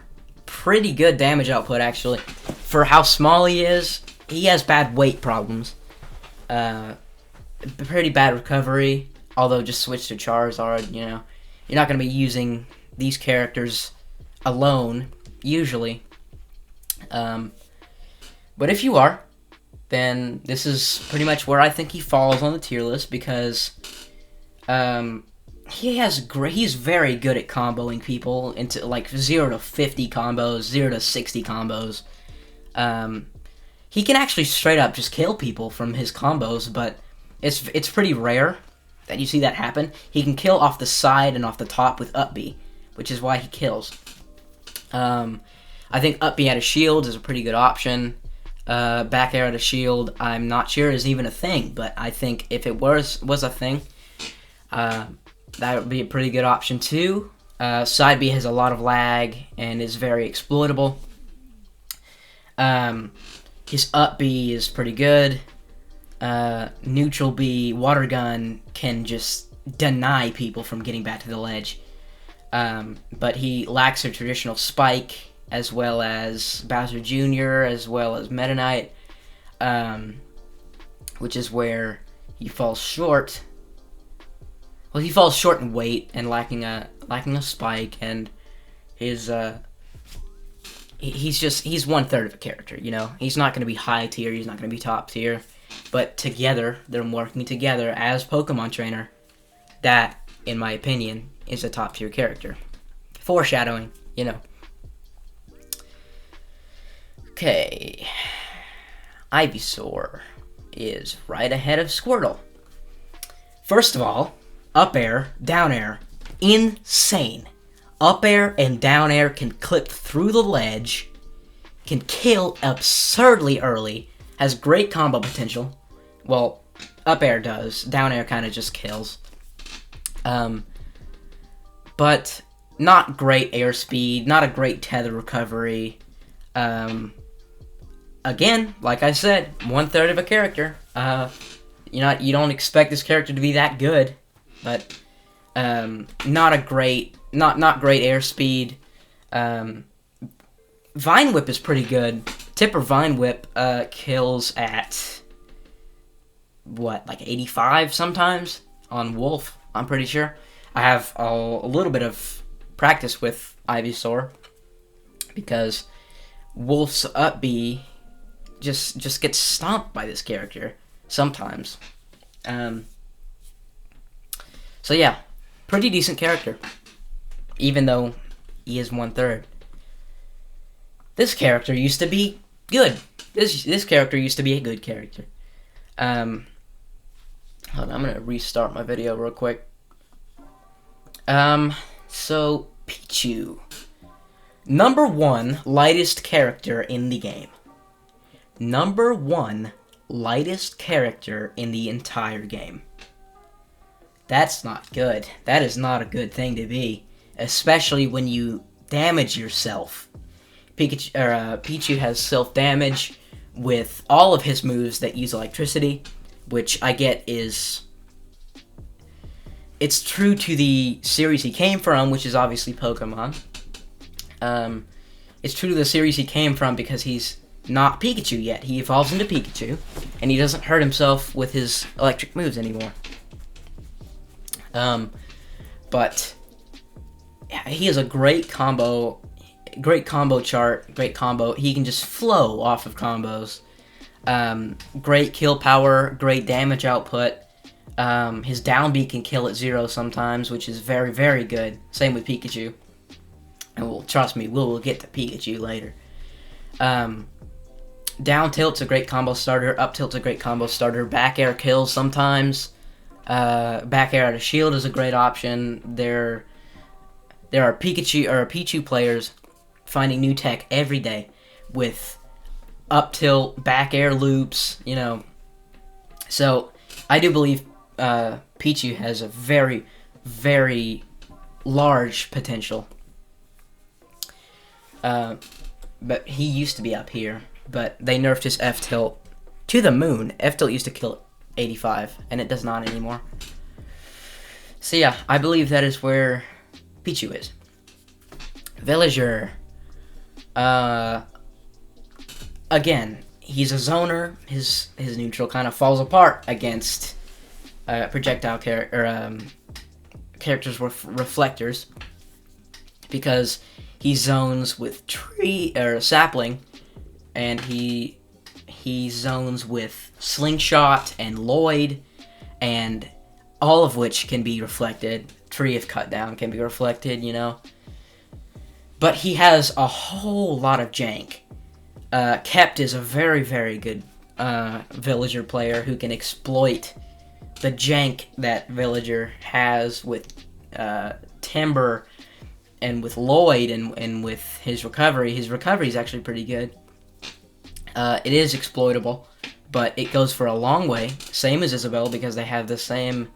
Pretty good damage output, actually. For how small he is, he has bad weight problems. Pretty bad recovery. Although, just switch to Charizard, you know. You're not going to be using these characters alone, usually. But if you are, then this is pretty much where I think he falls on the tier list, because he's very good at comboing people into like 0 to 50 combos, 0 to 60 combos. He can actually straight up just kill people from his combos, but it's pretty rare that you see that happen. He can kill off the side and off the top with up B, which is why he kills. I think up B out of shield is a pretty good option. Back air out of shield, I'm not sure is even a thing, but I think if it was a thing, That would be a pretty good option too. Side B has a lot of lag and is very exploitable. His up B is pretty good. Neutral B, water gun, can just deny people from getting back to the ledge. But he lacks a traditional spike, as well as Bowser Jr., as well as Meta Knight, which is where he falls short. Well, he falls short in weight and lacking a spike, and his he's 1/3 of a character. You know, he's not going to be high tier, he's not going to be top tier, but together they're working together as Pokemon trainer. That, in my opinion, is a top tier character. Foreshadowing, you know. Okay, Ivysaur is right ahead of Squirtle. First of all, up air, down air, insane. Up air and down air can clip through the ledge, can kill absurdly early, has great combo potential. Well, up air does, down air kind of just kills. But not great airspeed, not a great tether recovery. Again, like I said, 1/3 of a character. You don't expect this character to be that good, but not great airspeed. Vine Whip is pretty good. Tipper Vine Whip kills at what, like 85 sometimes on Wolf. I'm pretty sure. I have a little bit of practice with Ivysaur because Wolf's up B just gets stomped by this character sometimes. So yeah, pretty decent character, even though he is 1/3. This character used to be good. This character used to be a good character. Hold on, I'm gonna restart my video real quick. So Pichu, number 1 lightest character in the game. Number 1 lightest character in the entire game. That's not good. That is not a good thing to be, especially when you damage yourself. Pichu has self-damage with all of his moves that use electricity, which I get is... It's true to the series he came from, which is obviously Pokemon. It's true to the series he came from because he's not Pikachu yet. He evolves into Pikachu, and he doesn't hurt himself with his electric moves anymore. But yeah, he has a great combo chart, great combo. He can just flow off of combos. Great kill power, great damage output. His down B can kill at 0 sometimes, which is very, very good. Same with Pikachu. And trust me, we'll get to Pikachu later. Down tilt's a great combo starter. Up tilt's a great combo starter. Back air kills sometimes. Back air out of shield is a great option. There are Pichu players finding new tech every day with up tilt, back air loops, you know. So I do believe Pichu has a very, very large potential. But he used to be up here, but they nerfed his F tilt to the moon. F tilt used to kill 85, and it does not anymore. So yeah, I believe that is where Pichu is. Villager. Again, he's a zoner. His neutral kind of falls apart against projectile characters with reflectors, because he zones with tree or sapling, and he zones with Slingshot and Lloyd, and all of which can be reflected. Tree, if cut down, can be reflected, you know. But he has a whole lot of jank. Kept is a very, very good Villager player who can exploit the jank that Villager has with Timber and with Lloyd and with his recovery. His recovery is actually pretty good. It is exploitable, but it goes for a long way. Same as Isabelle, because they have the same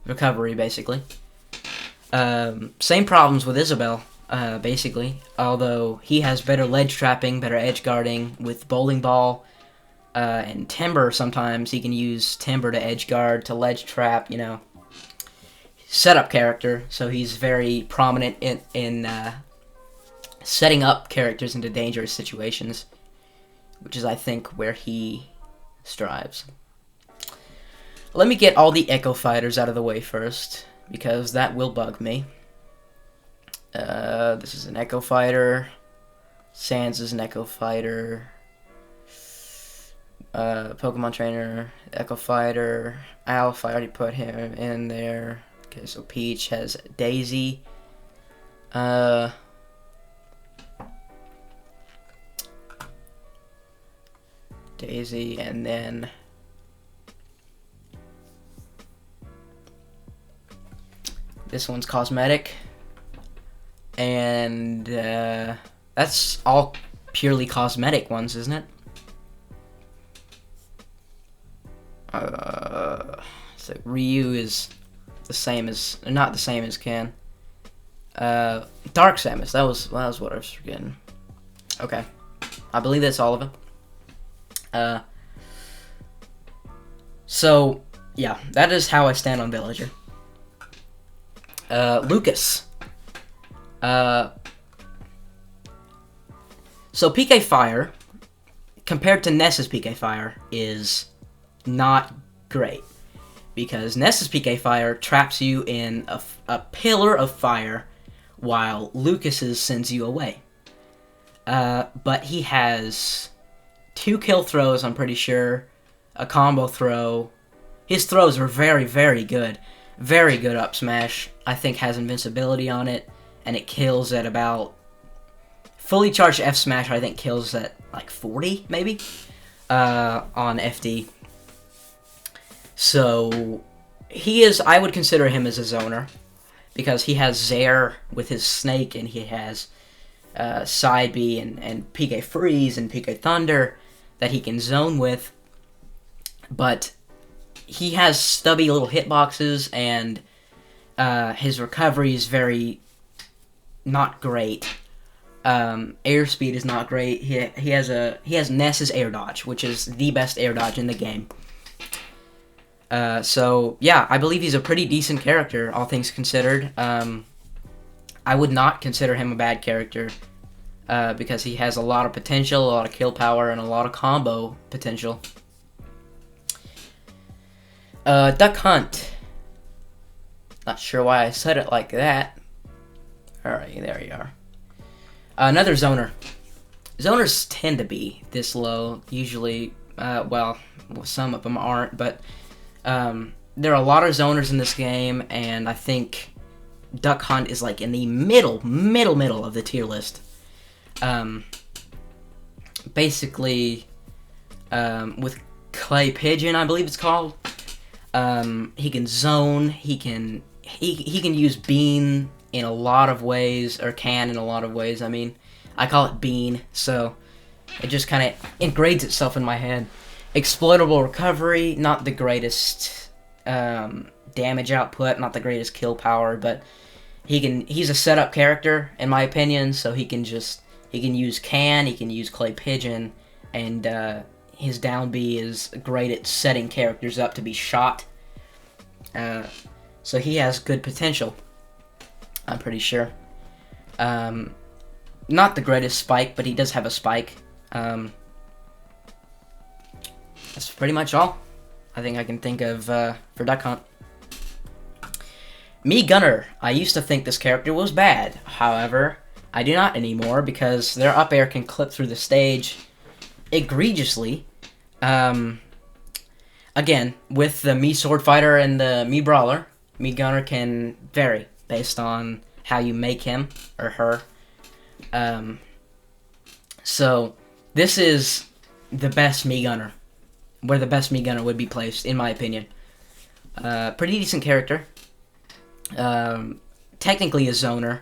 recovery, basically. Same problems with Isabel, basically. Although he has better ledge trapping, better edge guarding with bowling ball, and timber. Sometimes he can use timber to edge guard, to ledge trap. You know, setup character. So he's very prominent in setting up characters into dangerous situations, which is, I think, where he strives. Let me get all the Echo Fighters out of the way first, because that will bug me. This is an Echo Fighter. Sans is an Echo Fighter. Pokemon Trainer, Echo Fighter. Alpha, I already put him in there. Okay, so Peach has Daisy. Daisy, and then this one's cosmetic, and that's all purely cosmetic ones, isn't it? So Ryu is the same as, not the same as Ken. Dark Samus, that was what I was forgetting. Okay, I believe that's all of them. So yeah, that is how I stand on Villager. Lucas. So PK Fire, compared to Ness's PK Fire, is not great. Because Ness's PK Fire traps you in a pillar of fire, while Lucas's sends you away. But he has 2 kill throws, I'm pretty sure, a combo throw. His throws are very, very good. Very good up smash. I think has invincibility on it, and it kills at about... Fully charged F smash, I think, kills at like 40, maybe, on FD. So, he is, I would consider him as a zoner, because he has Zair with his Snake, and he has Side B and PK Freeze and PK Thunder that he can zone with, but he has stubby little hitboxes, and his recovery is very not great. Airspeed is not great. He has Ness's air dodge, which is the best air dodge in the game. So yeah, I believe he's a pretty decent character, all things considered. I would not consider him a bad character, because he has a lot of potential, a lot of kill power, and a lot of combo potential. Duck Hunt. Not sure why I said it like that. Alright, there you are. Another zoner. Zoners tend to be this low, usually. Well, some of them aren't, but there are a lot of zoners in this game, and I think Duck Hunt is like in the middle of the tier list. Basically, with Clay Pigeon, I believe it's called, he can zone, he can use Bean in a lot of ways, or can in a lot of ways. I mean, I call it Bean, so it just kind of ingrades itself in my head. Exploitable recovery, not the greatest damage output, not the greatest kill power, but he's a setup character in my opinion, so he can use Can, he can use Clay Pigeon, and his down B is great at setting characters up to be shot. So he has good potential, I'm pretty sure. Not the greatest spike, but he does have a spike. That's pretty much all I think I can think of for Duck Hunt. Me Gunner. I used to think this character was bad. However, I do not anymore, because their up air can clip through the stage egregiously. Again, with the Me Sword Fighter and the Me Brawler, Me Gunner can vary based on how you make him or her. So, this is the best Me Gunner, where the best Me Gunner would be placed, in my opinion. Pretty decent character. Technically a zoner,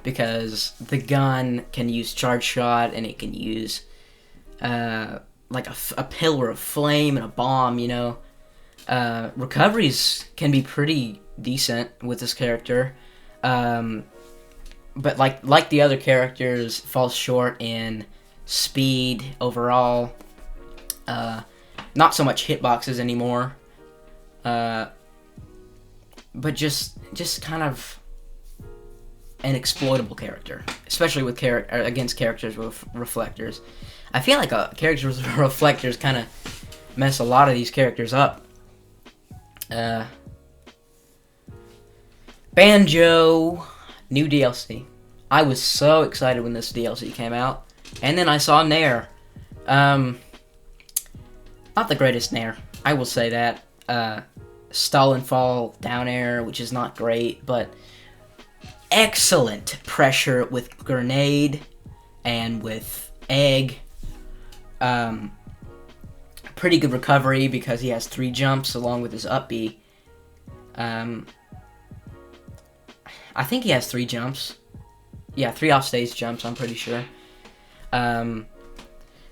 because the gun can use Charge Shot, and it can use like a pillar of flame and a bomb, you know. Recoveries can be pretty decent with this character, but like the other characters, falls short in speed overall. Not so much hitboxes anymore, but just kind of an exploitable character, especially with against characters with reflectors. I feel like characters with reflectors kind of mess a lot of these characters up. Banjo, new DLC. I was so excited when this DLC came out, and then I saw Nair. Not the greatest Nair, I will say that. Stall and fall down air, which is not great, but excellent pressure with grenade and with egg. Pretty good recovery because he has 3 jumps along with his up B. I think he has 3 jumps. Yeah, 3 offstage jumps, I'm pretty sure.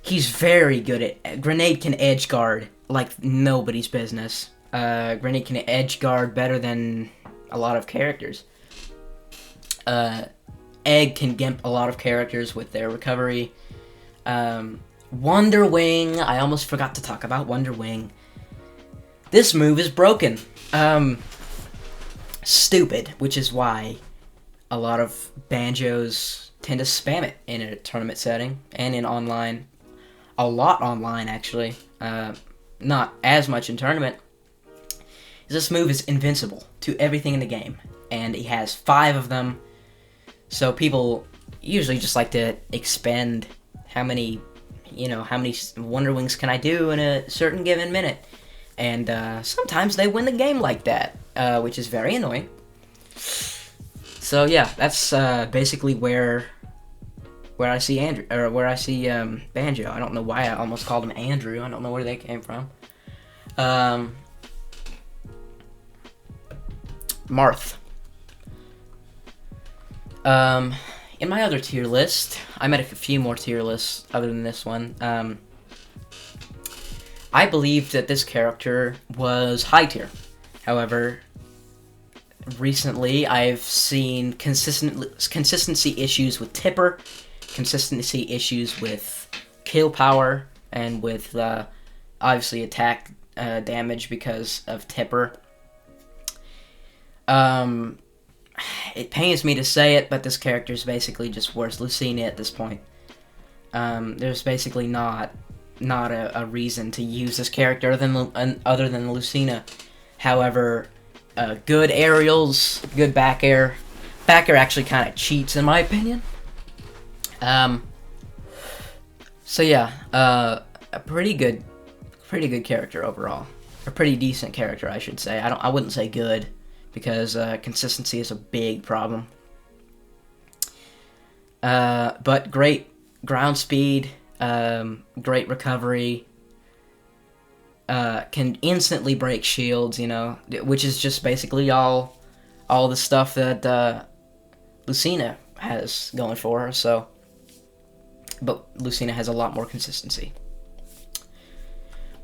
He's very good at... Grenade can edge guard like nobody's business. Grenade can edge guard better than a lot of characters. Egg can gimp a lot of characters with their recovery. Wonder Wing, I almost forgot to talk about Wonder Wing. This move is broken. Stupid, which is why a lot of Banjos tend to spam it in a tournament setting and in online. A lot online, actually. Not as much in tournament. This move is invincible to everything in the game, and he has 5 of them. So people usually just like to expend how many Wonder Wings can I do in a certain given minute. And sometimes they win the game like that, which is very annoying. So yeah, that's basically where I see Banjo. I don't know why I almost called him Andrew. I don't know where they came from. Marth. In my other tier list, I made a few more tier lists other than this one. I believed that this character was high tier. However, recently I've seen consistency issues with Tipper, consistency issues with kill power, and with obviously attack damage because of Tipper. It pains me to say it, but this character is basically just worse Lucina at this point. There's basically not a reason to use this character other than Lucina. However, good aerials, good back air. Back air actually kind of cheats in my opinion. So yeah, a pretty good character overall. A pretty decent character, I should say. I wouldn't say good, because consistency is a big problem. But great ground speed, great recovery, can instantly break shields, which is just basically all the stuff that Lucina has going for her. So, but Lucina has a lot more consistency.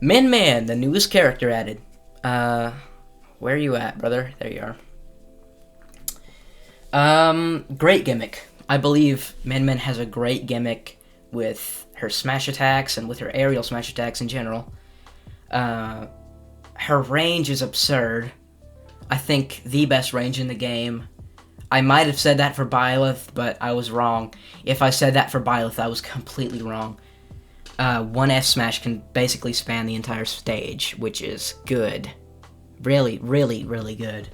Min Man, the newest character added. Where are you at, brother? There you are. Great gimmick. I believe Min Min has a great gimmick with her smash attacks and with her aerial smash attacks in general. Her range is absurd. I think the best range in the game. I might have said that for Byleth, but I was wrong. If I said that for Byleth, I was completely wrong. One F smash can basically span the entire stage, which is good. Really, really, really good.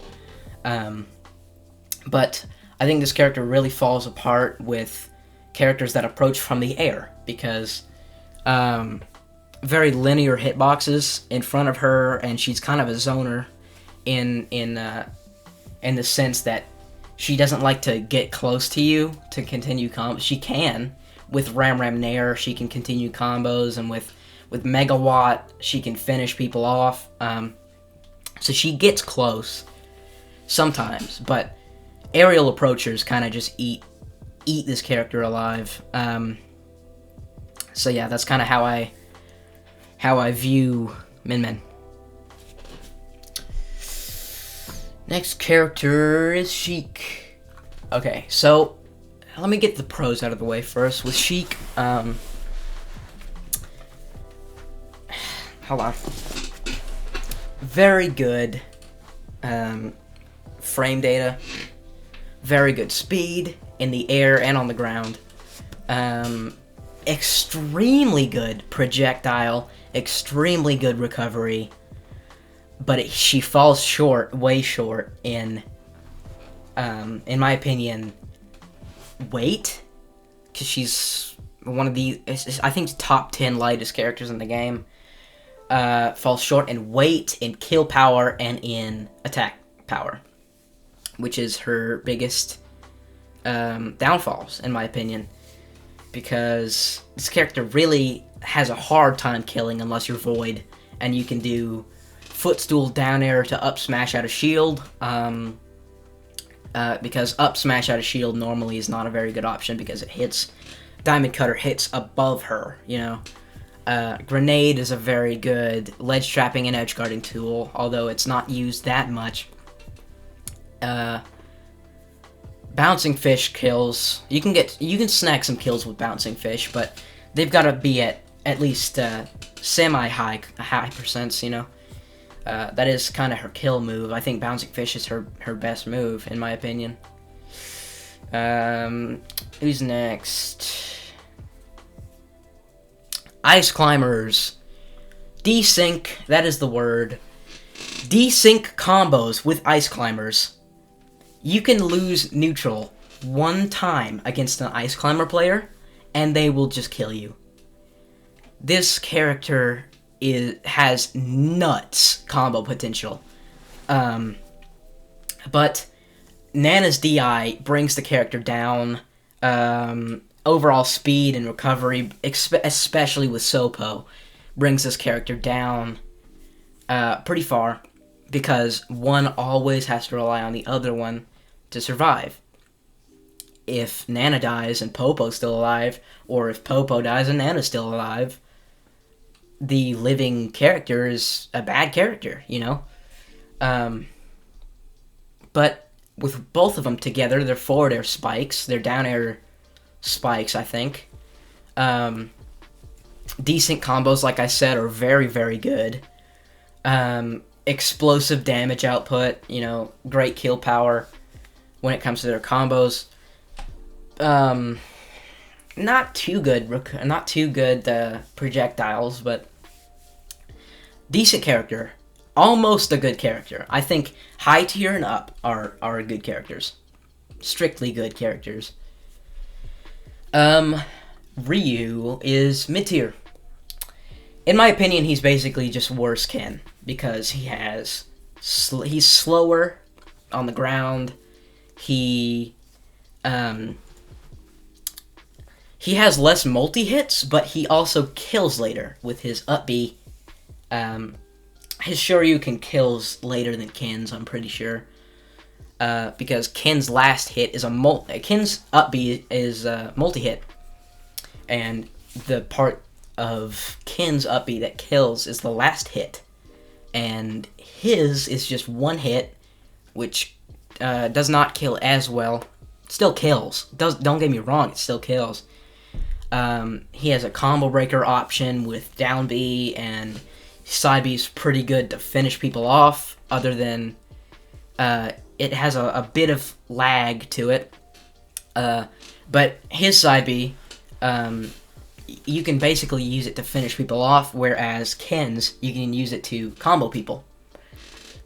But I think this character really falls apart with characters that approach from the air, because very linear hitboxes in front of her, and she's kind of a zoner in the sense that she doesn't like to get close to you to continue combos. She can. With Ram Ram Nair, she can continue combos, and with Megawatt, she can finish people off. So she gets close sometimes, but aerial approachers kind of just eat this character alive. So yeah, that's kind of how I view Min Min. Next character is Sheik. Okay, so let me get the pros out of the way first. With Sheik, hold on. Very good frame data. Very good speed in the air and on the ground. Extremely good projectile. Extremely good recovery. But she falls short, way short, in my opinion, weight. Because she's one of the, I think, top 10 lightest characters in the game. Falls short in weight, in kill power, and in attack power. Which is her biggest downfalls, in my opinion. Because this character really has a hard time killing unless you're Void. And you can do footstool down air to up smash out of shield, because up smash out of shield normally is not a very good option because it hits, Diamond Cutter hits above her, you know. Grenade is a very good ledge trapping and edge guarding tool, although it's not used that much. Bouncing fish kills, you can snag some kills with bouncing fish, but they've got to be at least semi-high percents, you know. That is kind of her kill move. I think Bouncing Fish is her best move, in my opinion. Who's next? Ice Climbers. Desync, that is the word. Desync combos with Ice Climbers. You can lose neutral one time against an Ice Climber player, and they will just kill you. This character has nuts combo potential. But Nana's DI brings the character down. Overall speed and recovery, especially with Sopo, brings this character down pretty far, because one always has to rely on the other one to survive. If Nana dies and Popo's still alive, or if Popo dies and Nana's still alive, the living character is a bad character, you know? But with both of them together, they're forward air spikes, they're down air spikes, I think. Decent combos, like I said, are very, very good. Explosive damage output, you know, great kill power when it comes to their combos. Not too good projectiles, but decent character. Almost a good character. I think high tier and up are good characters. Strictly good characters. Ryu is mid tier. In my opinion, he's basically just worse Ken, because he's slower on the ground. He has less multi-hits, but he also kills later with his up B. His Shoryuken kills later than Ken's, I'm pretty sure. Because Ken's last hit is Ken's up B is a multi-hit. And the part of Ken's up B that kills is the last hit. And his is just one hit, which does not kill as well. Still kills. Don't get me wrong, it still kills. He has a combo breaker option with down B, and side B is pretty good to finish people off, other than it has a bit of lag to it. But his side B, you can basically use it to finish people off, whereas Ken's, you can use it to combo people.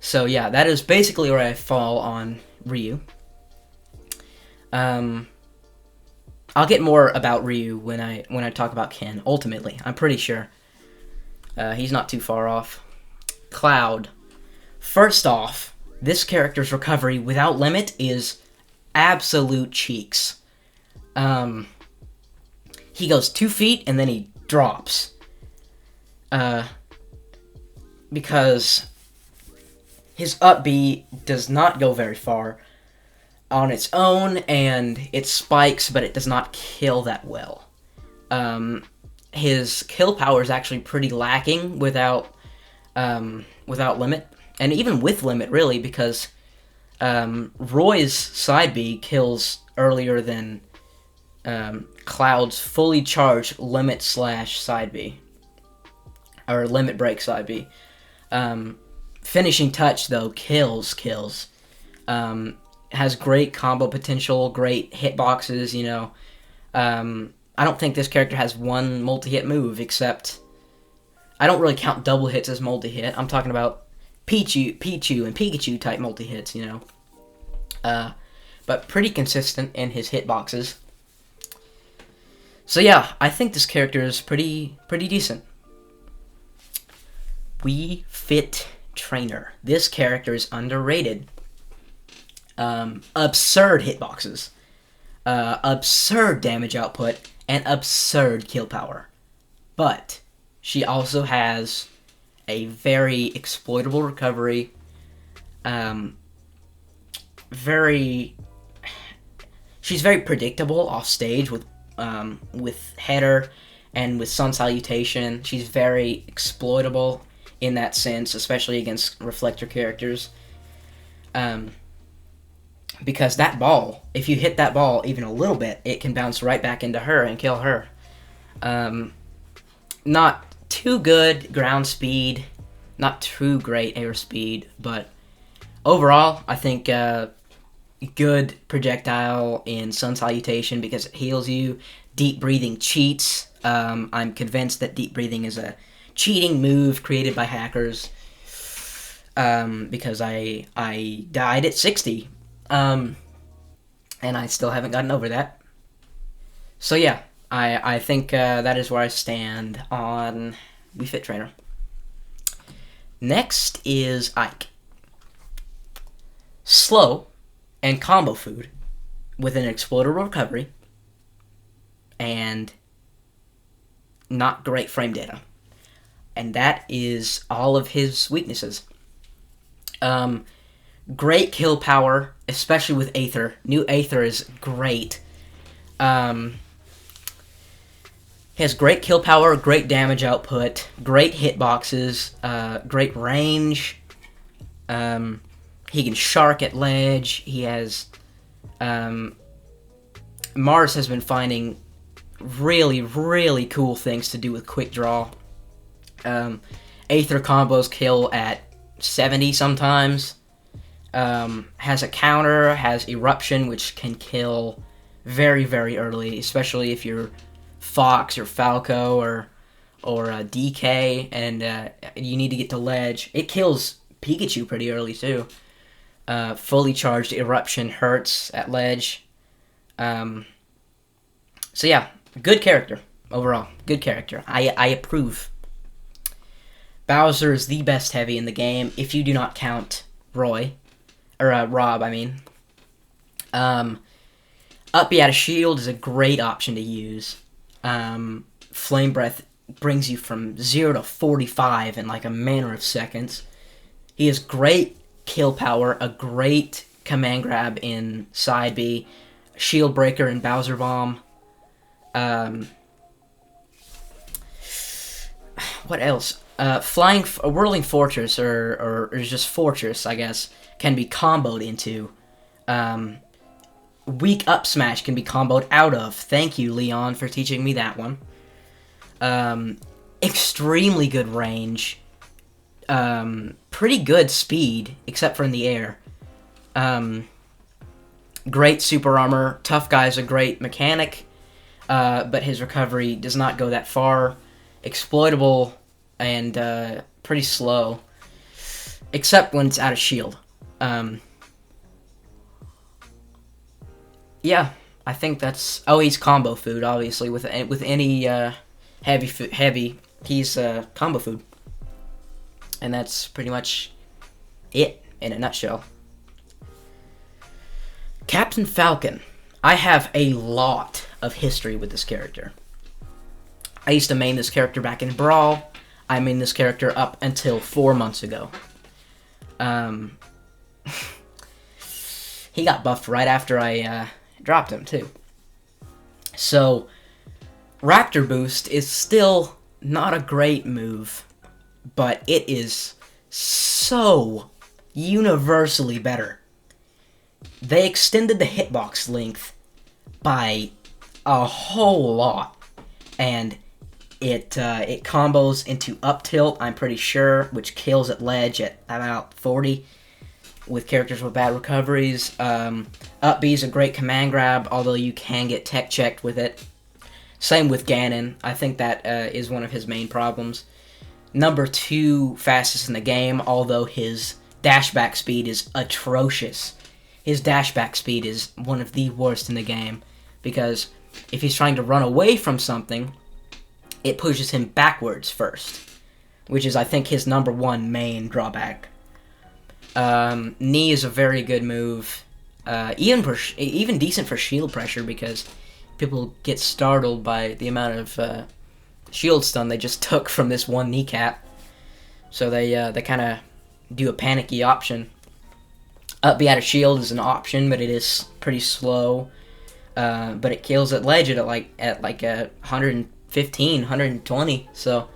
So yeah, that is basically where I fall on Ryu. I'll get more about Ryu when I talk about Ken, ultimately. I'm pretty sure. He's not too far off. Cloud. First off, this character's recovery without limit is absolute cheeks. He goes 2 feet and then he drops. Because his up B does not go very far on its own, and it spikes, but it does not kill that well. His kill power is actually pretty lacking without limit, and even with limit, really, because Roy's side B kills earlier than Cloud's fully charged limit slash side B. Or limit break side B. Finishing touch, though, kills. Has great combo potential, great hitboxes, you know. I don't think this character has one multi-hit move, except... I don't really count double hits as multi-hit. I'm talking about Pichu and Pikachu type multi-hits, you know. But pretty consistent in his hitboxes. So yeah, I think this character is pretty decent. Wii Fit Trainer. This character is underrated. Absurd hitboxes. Absurd damage output. And absurd kill power. But she also has a very exploitable recovery. She's very predictable off stage with header and with Sun Salutation. She's very exploitable in that sense, especially against reflector characters. Because that ball, if you hit that ball even a little bit, it can bounce right back into her and kill her. Not too good ground speed, not too great air speed, but overall, I think good projectile in Sun Salutation because it heals you. Deep breathing cheats. I'm convinced that deep breathing is a cheating move created by hackers. Because I died at 60. And I still haven't gotten over that. So yeah, I think that is where I stand on Wii Fit Trainer. Next is Ike. Slow and combo food with an explodable recovery and not great frame data. And that is all of his weaknesses. Great kill power, especially with Aether. New Aether is great. He has great kill power, great damage output, great hitboxes, great range. He can shark at ledge. He has... Mars has been finding really cool things to do with quick draw. Aether combos kill at 70 sometimes. Has a counter, has Eruption, which can kill very early, especially if you're Fox or Falco or DK and you need to get to ledge. It kills Pikachu pretty early too. Fully charged Eruption hurts at ledge. So yeah, good character overall. Good character. I approve. Bowser is the best heavy in the game if you do not count Rob, I mean. Up B out of shield is a great option to use. Flame Breath brings you from 0 to 45 in like a matter of seconds. He has great kill power, a great command grab in side B, shield breaker and Bowser Bomb. What else? Whirling Fortress, or just Fortress, I guess, can be comboed into. Weak Up Smash can be comboed out of. Thank you, Leon, for teaching me that one. Extremely good range. Pretty good speed, except for in the air. Great super armor. Tough Guy's a great mechanic, but his recovery does not go that far. Exploitable and pretty slow, except when it's out of shield. Yeah, I think that's... Oh, he's combo food, obviously. With any heavy, he's combo food. And that's pretty much it, in a nutshell. Captain Falcon. I have a lot of history with this character. I used to main this character back in Brawl. I mained this character up until 4 months ago. He got buffed right after I dropped him, too. So, Raptor Boost is still not a great move, but it is so universally better they extended the hitbox length by a whole lot, and it combos into up tilt, I'm pretty sure, which kills at ledge at about 40 with characters with bad recoveries. Up B is a great command grab, although you can get tech checked with it. Same with Ganon. I think that is one of his main problems. Number 2 fastest in the game, although his dashback speed is atrocious. His dashback speed is one of the worst in the game, because if he's trying to run away from something, it pushes him backwards first, which is, I think, his number 1 main drawback. Knee is a very good move, even decent for shield pressure, because people get startled by the amount of shield stun they just took from this one kneecap. So they kind of do a panicky option. Up B out of shield is an option, but it is pretty slow. But it kills at ledge at like 115, 120. So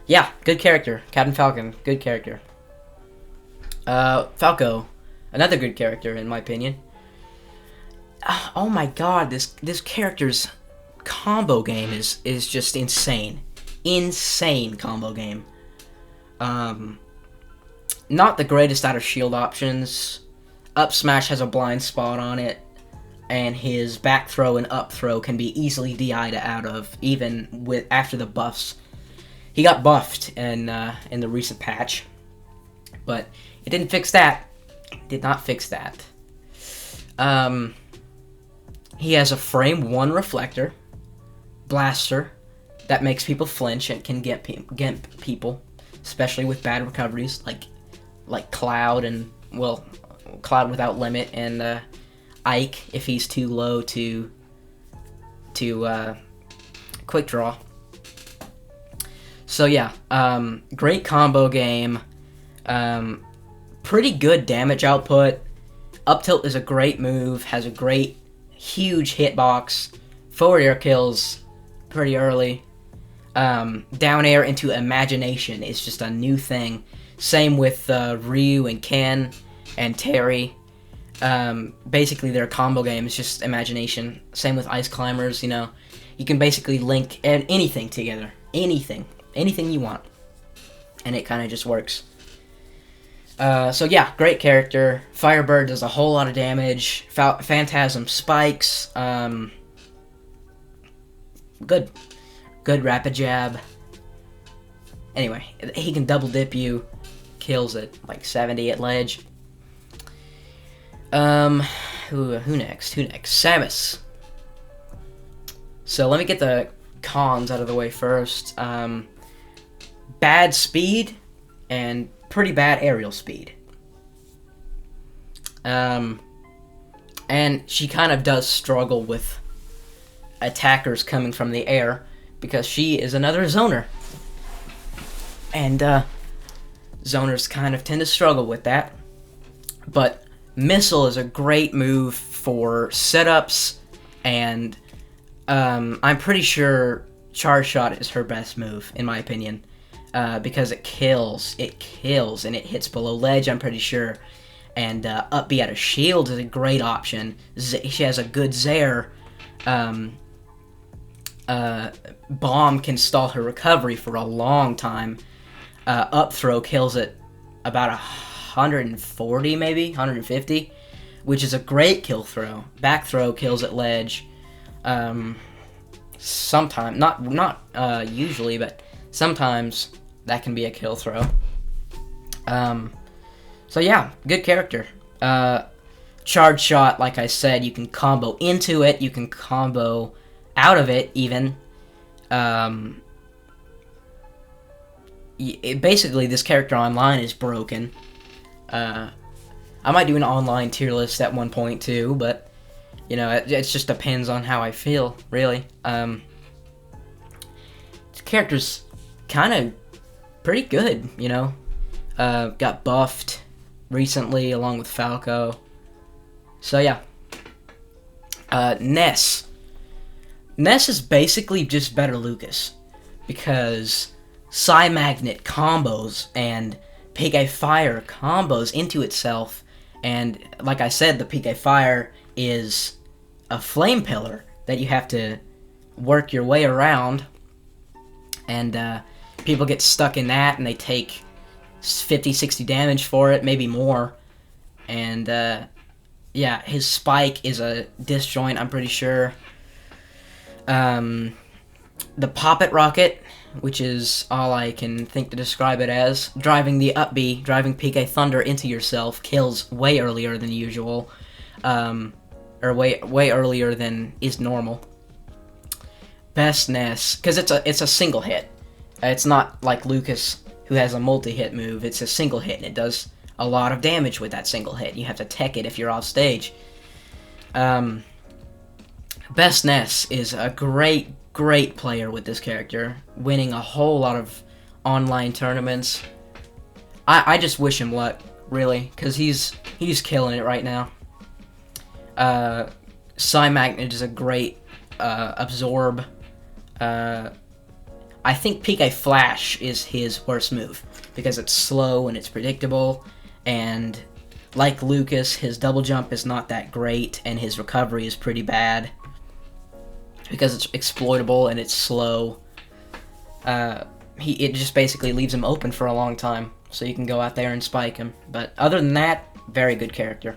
yeah, good character. Captain Falcon, good character. Falco, another good character in my opinion. Oh my god, this character's combo game is just insane. Insane combo game. Not the greatest out of shield options. Up smash has a blind spot on it, and his back throw and up throw can be easily DI'd out of, even with after the buffs. He got buffed in the recent patch, but it didn't fix that. It did not fix that. He has a frame 1 reflector, blaster, that makes people flinch and can get people, especially with bad recoveries, like Cloud and, well, Cloud without limit, and Ike if he's too low to quick draw. So yeah, great combo game. Pretty good damage output. Up tilt is a great move, has a great huge hitbox. Forward air kills pretty early. Down air into imagination is just a new thing. Same with Ryu and Ken and Terry. Basically their combo game is just imagination. Same with Ice Climbers, you know. You can basically link anything together. Anything you want. And it kind of just works. So yeah, great character. Firebird does a whole lot of damage. Phantasm spikes. Good rapid jab. Anyway, he can double dip you. Kills at like 70 at ledge. Who next? Samus. So let me get the cons out of the way first. Bad speed and pretty bad aerial speed. And she kind of does struggle with attackers coming from the air because she is another zoner. And zoners kind of tend to struggle with that. But Missile is a great move for setups, and I'm pretty sure Charge Shot is her best move, in my opinion. Because it kills, and it hits below ledge, I'm pretty sure. And up B out of shield is a great option. She has a good Zair. Bomb can stall her recovery for a long time. Up throw kills it about 140, maybe 150, which is a great kill throw. Back throw kills at ledge. Sometimes, not usually, but sometimes that can be a kill throw. So yeah, good character. Charge Shot, like I said, you can combo into it, you can combo out of it even. Basically, this character online is broken. I might do an online tier list at one point too, but you know, it just depends on how I feel, really. This character's kind of pretty good, you know. Got buffed recently along with Falco. So yeah. Ness. Ness is basically just better Lucas, because Psy-Magnet combos and Pig Eye Fire combos into itself And like I said, the PK Fire is a flame pillar that you have to work your way around, and people get stuck in that and they take 50-60 damage for it, maybe more. And yeah, his spike is a disjoint, I'm pretty sure. The Poppet Rocket, which is all I can think to describe it as, driving the up B, driving PK Thunder into yourself, kills way earlier than usual, or way earlier than is normal. Bestness, because it's a single hit. It's not like Lucas, who has a multi-hit move. It's a single hit, and it does a lot of damage with that single hit. You have to tech it if you're off stage. Bestness is a great player with this character, winning a whole lot of online tournaments. I just wish him luck, really, because he's killing it right now. Psymagnet is a great absorb. I think PK Flash is his worst move, because it's slow and it's predictable, and like Lucas, his double jump is not that great, and his recovery is pretty bad, because it's exploitable and it's slow. It just basically leaves him open for a long time, so you can go out there and spike him. But other than that, very good character.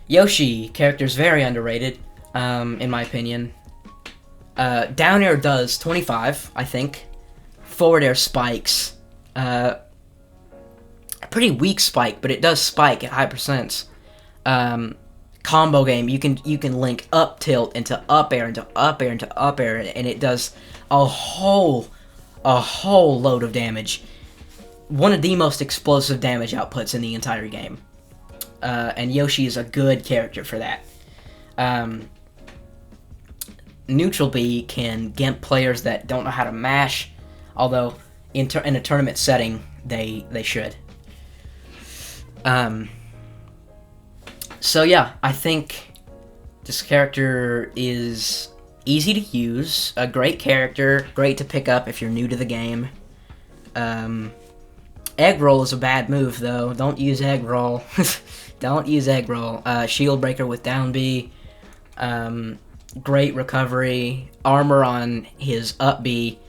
Yoshi, character's very underrated, in my opinion. Down air does 25, I think. Forward air spikes. A pretty weak spike, but it does spike at high percents. Combo game, you can link up tilt into up air into up air into up air, and it does a whole load of damage. One of the most explosive damage outputs in the entire game. And Yoshi is a good character for that. Neutral B can gimp players that don't know how to mash, although in a tournament setting, they should. So yeah, I think this character is easy to use, a great character, great to pick up if you're new to the game. Egg Roll is a bad move, though. Don't use Egg Roll. Don't use Egg Roll. Shield Breaker with down B. Great recovery. Armor on his up B,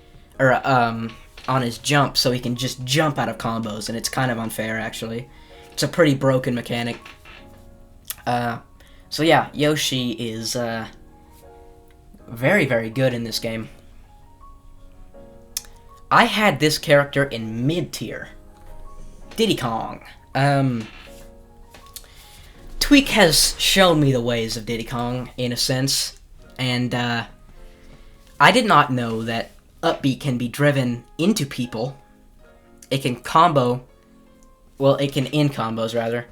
or on his jump, so he can just jump out of combos, and it's kind of unfair, actually. It's a pretty broken mechanic. So yeah, Yoshi is very good in this game. I had this character in mid-tier. Diddy Kong. Tweak has shown me the ways of Diddy Kong, in a sense, and I did not know that up B can be driven into people. It can combo, well, it can end combos, rather.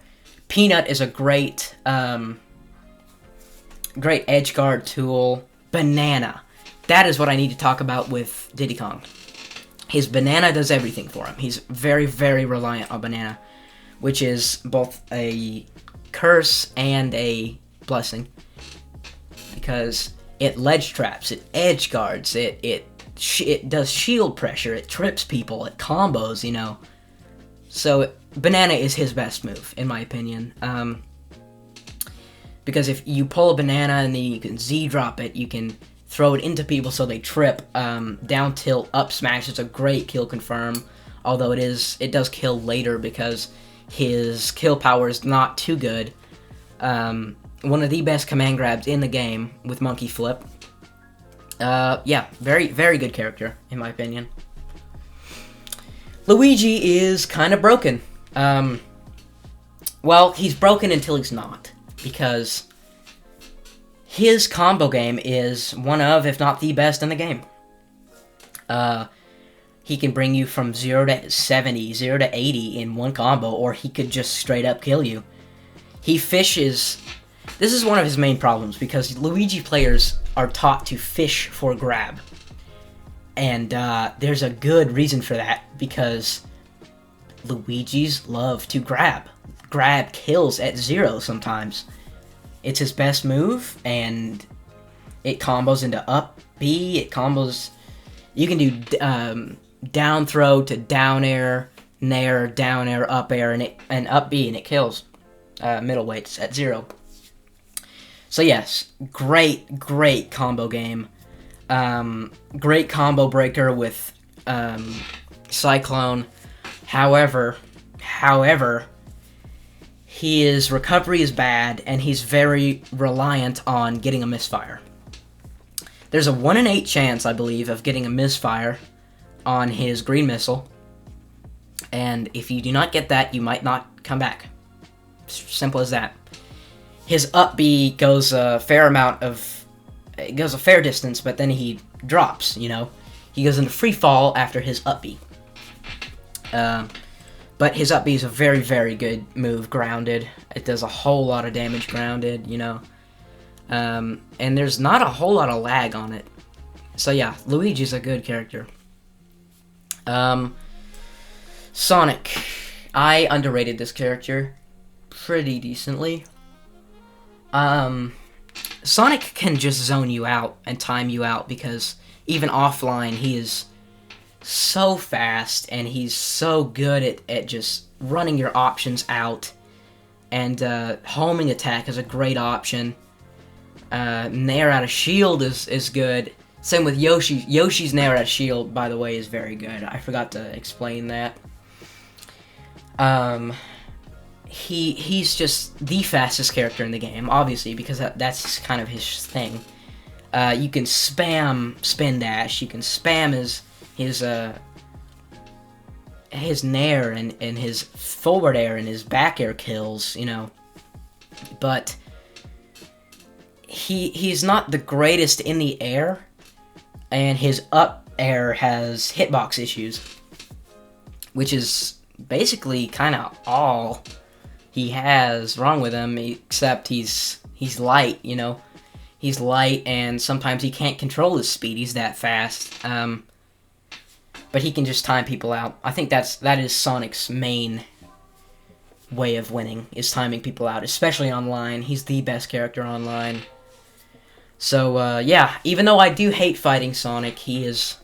Peanut is a great edge guard tool. Banana. That is what I need to talk about with Diddy Kong. His banana does everything for him. He's very reliant on banana, which is both a curse and a blessing, because it ledge traps, it edge guards, it does shield pressure, it trips people, it combos, you know. So banana is his best move, in my opinion. Because if you pull a banana and then you can Z drop it, you can throw it into people so they trip. Down tilt, up smash is a great kill confirm, although it does kill later because his kill power is not too good. One of the best command grabs in the game with monkey flip. Yeah, very good character, in my opinion. Luigi is kind of broken. Well, he's broken until he's not, because his combo game is one of, if not the best in the game. He can bring you from 0 to 70, 0 to 80 in one combo, or he could just straight up kill you. He fishes. This is one of his main problems, because Luigi players are taught to fish for grab. And there's a good reason for that, because Luigi's love to grab. Grab kills at 0 sometimes. It's his best move, and it combos into up B, it combos. You can do down throw to down air, nair, down air, up air, and up B, and it kills middleweights at 0. So yes, great combo game. Great combo breaker with Cyclone. However, his recovery is bad, and he's very reliant on getting a misfire. There's a 1 in 8 chance, I believe, of getting a misfire on his green missile. And if you do not get that, you might not come back. Simple as that. His up B goes a fair distance, but then he drops, you know. He goes into free fall after his up B. But his up B is a very good move, grounded. It does a whole lot of damage grounded, you know. And there's not a whole lot of lag on it. So yeah, Luigi's a good character. Sonic. I underrated this character pretty decently. Sonic can just zone you out and time you out because even offline he is so fast and he's so good at just running your options out. And homing attack is a great option. Nair out of shield is good. Same with Yoshi. Yoshi's nair out of shield, by the way, is very good. I forgot to explain that. He's just the fastest character in the game, obviously, because that's kind of his thing. You can spam spin dash. You can spam his nair and his forward air and his back air kills, you know. But he's not the greatest in the air, and his up air has hitbox issues, which is basically kind of all he has wrong with him, except he's light, you know. He's light, and sometimes he can't control his speed. He's that fast. But he can just time people out. I think that is Sonic's main way of winning, is timing people out, especially online. He's the best character online. So, yeah, even though I do hate fighting Sonic, he is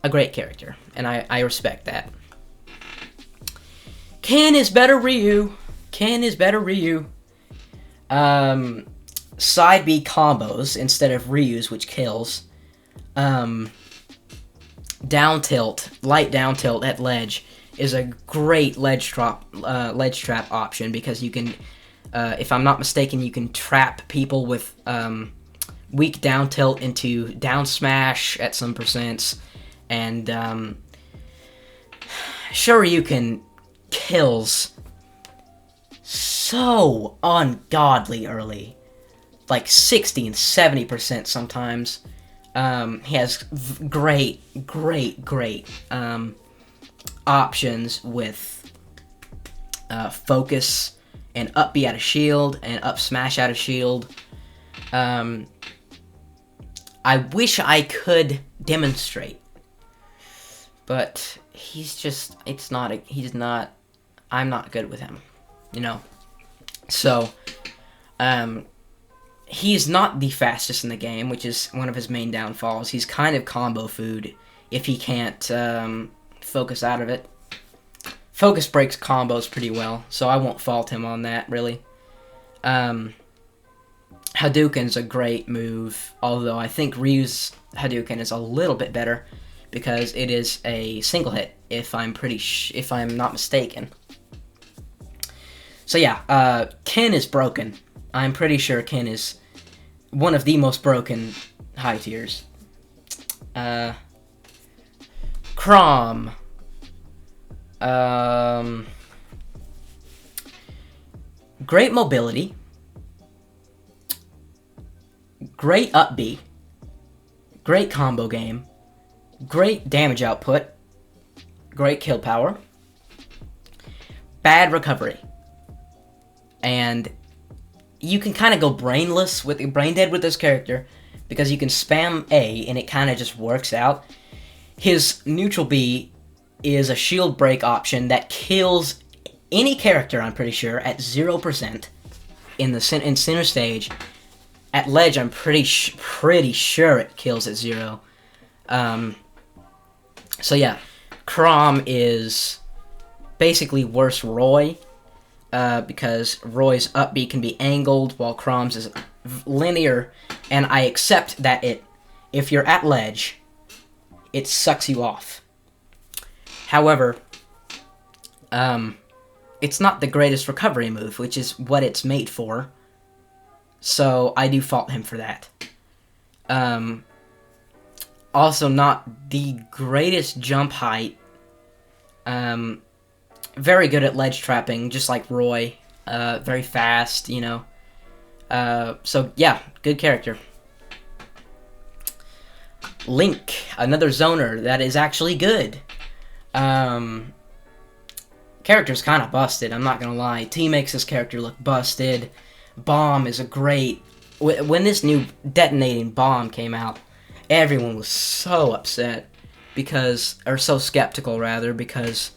a great character, and I respect that. Ken is better Ryu. Side B combos instead of Ryu's, which kills. Down tilt, light down tilt at ledge is a great ledge trap option because you can, if I'm not mistaken, you can trap people with weak down tilt into down smash at some percents, and Shoryuken kills so ungodly early, like 60 and 70% sometimes. He has great options with focus and up B out of shield and up smash out of shield. I wish I could demonstrate, but I'm not good with him, you know. So, he's not the fastest in the game, which is one of his main downfalls. He's kind of combo food if he can't focus out of it. Focus breaks combos pretty well, so I won't fault him on that, really. Hadouken's a great move, although I think Ryu's Hadouken is a little bit better because it is a single hit, if I'm not mistaken. So yeah, Ken is broken. I'm pretty sure Ken is one of the most broken high tiers. Chrom. Great mobility. Great up B. Great combo game. Great damage output. Great kill power. Bad recovery. And you can kind of go brain dead with this character because you can spam A and it kind of just works out. His neutral B is a shield break option that kills any character, I'm pretty sure, at 0% in center stage. At ledge, I'm pretty sure it kills at 0. So yeah, Chrom is basically worse Roy, because Roy's up B can be angled while Chrome's is linear, and I accept that if you're at ledge, it sucks you off. However, it's not the greatest recovery move, which is what it's made for, so I do fault him for that. Also not the greatest jump height, very good at ledge trapping, just like Roy, very fast, you know. So yeah, good character. Link, another zoner that is actually good. Character's kind of busted, I'm not gonna lie. T makes this character look busted. Bomb is a great... When this new detonating bomb came out, everyone was so upset, because... or so skeptical, rather, because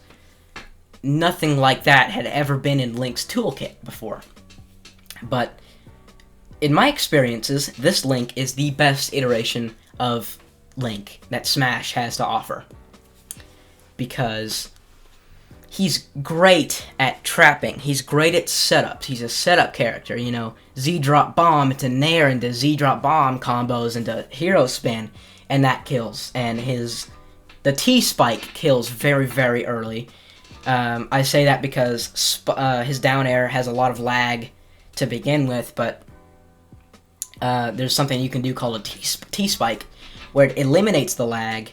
nothing like that had ever been in Link's toolkit before. But in my experiences, this Link is the best iteration of Link that Smash has to offer, because he's great at trapping, he's great at setups, he's a setup character, you know, Z-drop bomb into Nair into Z-drop bomb combos into hero spin, and that kills, and the T-spike kills very, very early. I say that because his down air has a lot of lag to begin with, but there's something you can do called a T-spike, where it eliminates the lag.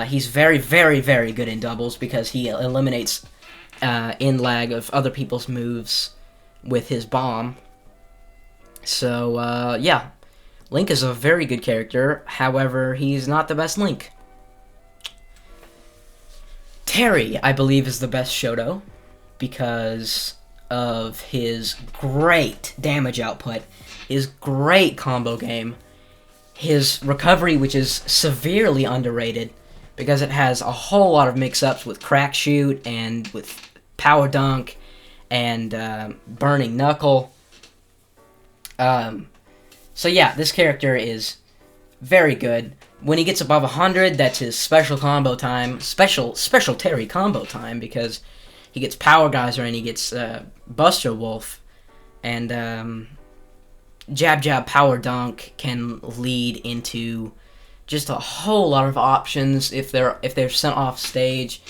He's very, very, very good in doubles because he eliminates in lag of other people's moves with his bomb. So, yeah. Link is a very good character, however, he's not the best Link. Terry, I believe, is the best Shoto because of his great damage output, his great combo game, his recovery, which is severely underrated, because it has a whole lot of mix-ups with Crack Shoot and with Power Dunk and Burning Knuckle. So yeah, this character is very good. When he gets above 100, that's his special combo time, special Terry combo time, because he gets Power Geyser and he gets Buster Wolf, and Jab Power Dunk can lead into just a whole lot of options if they're sent off stage.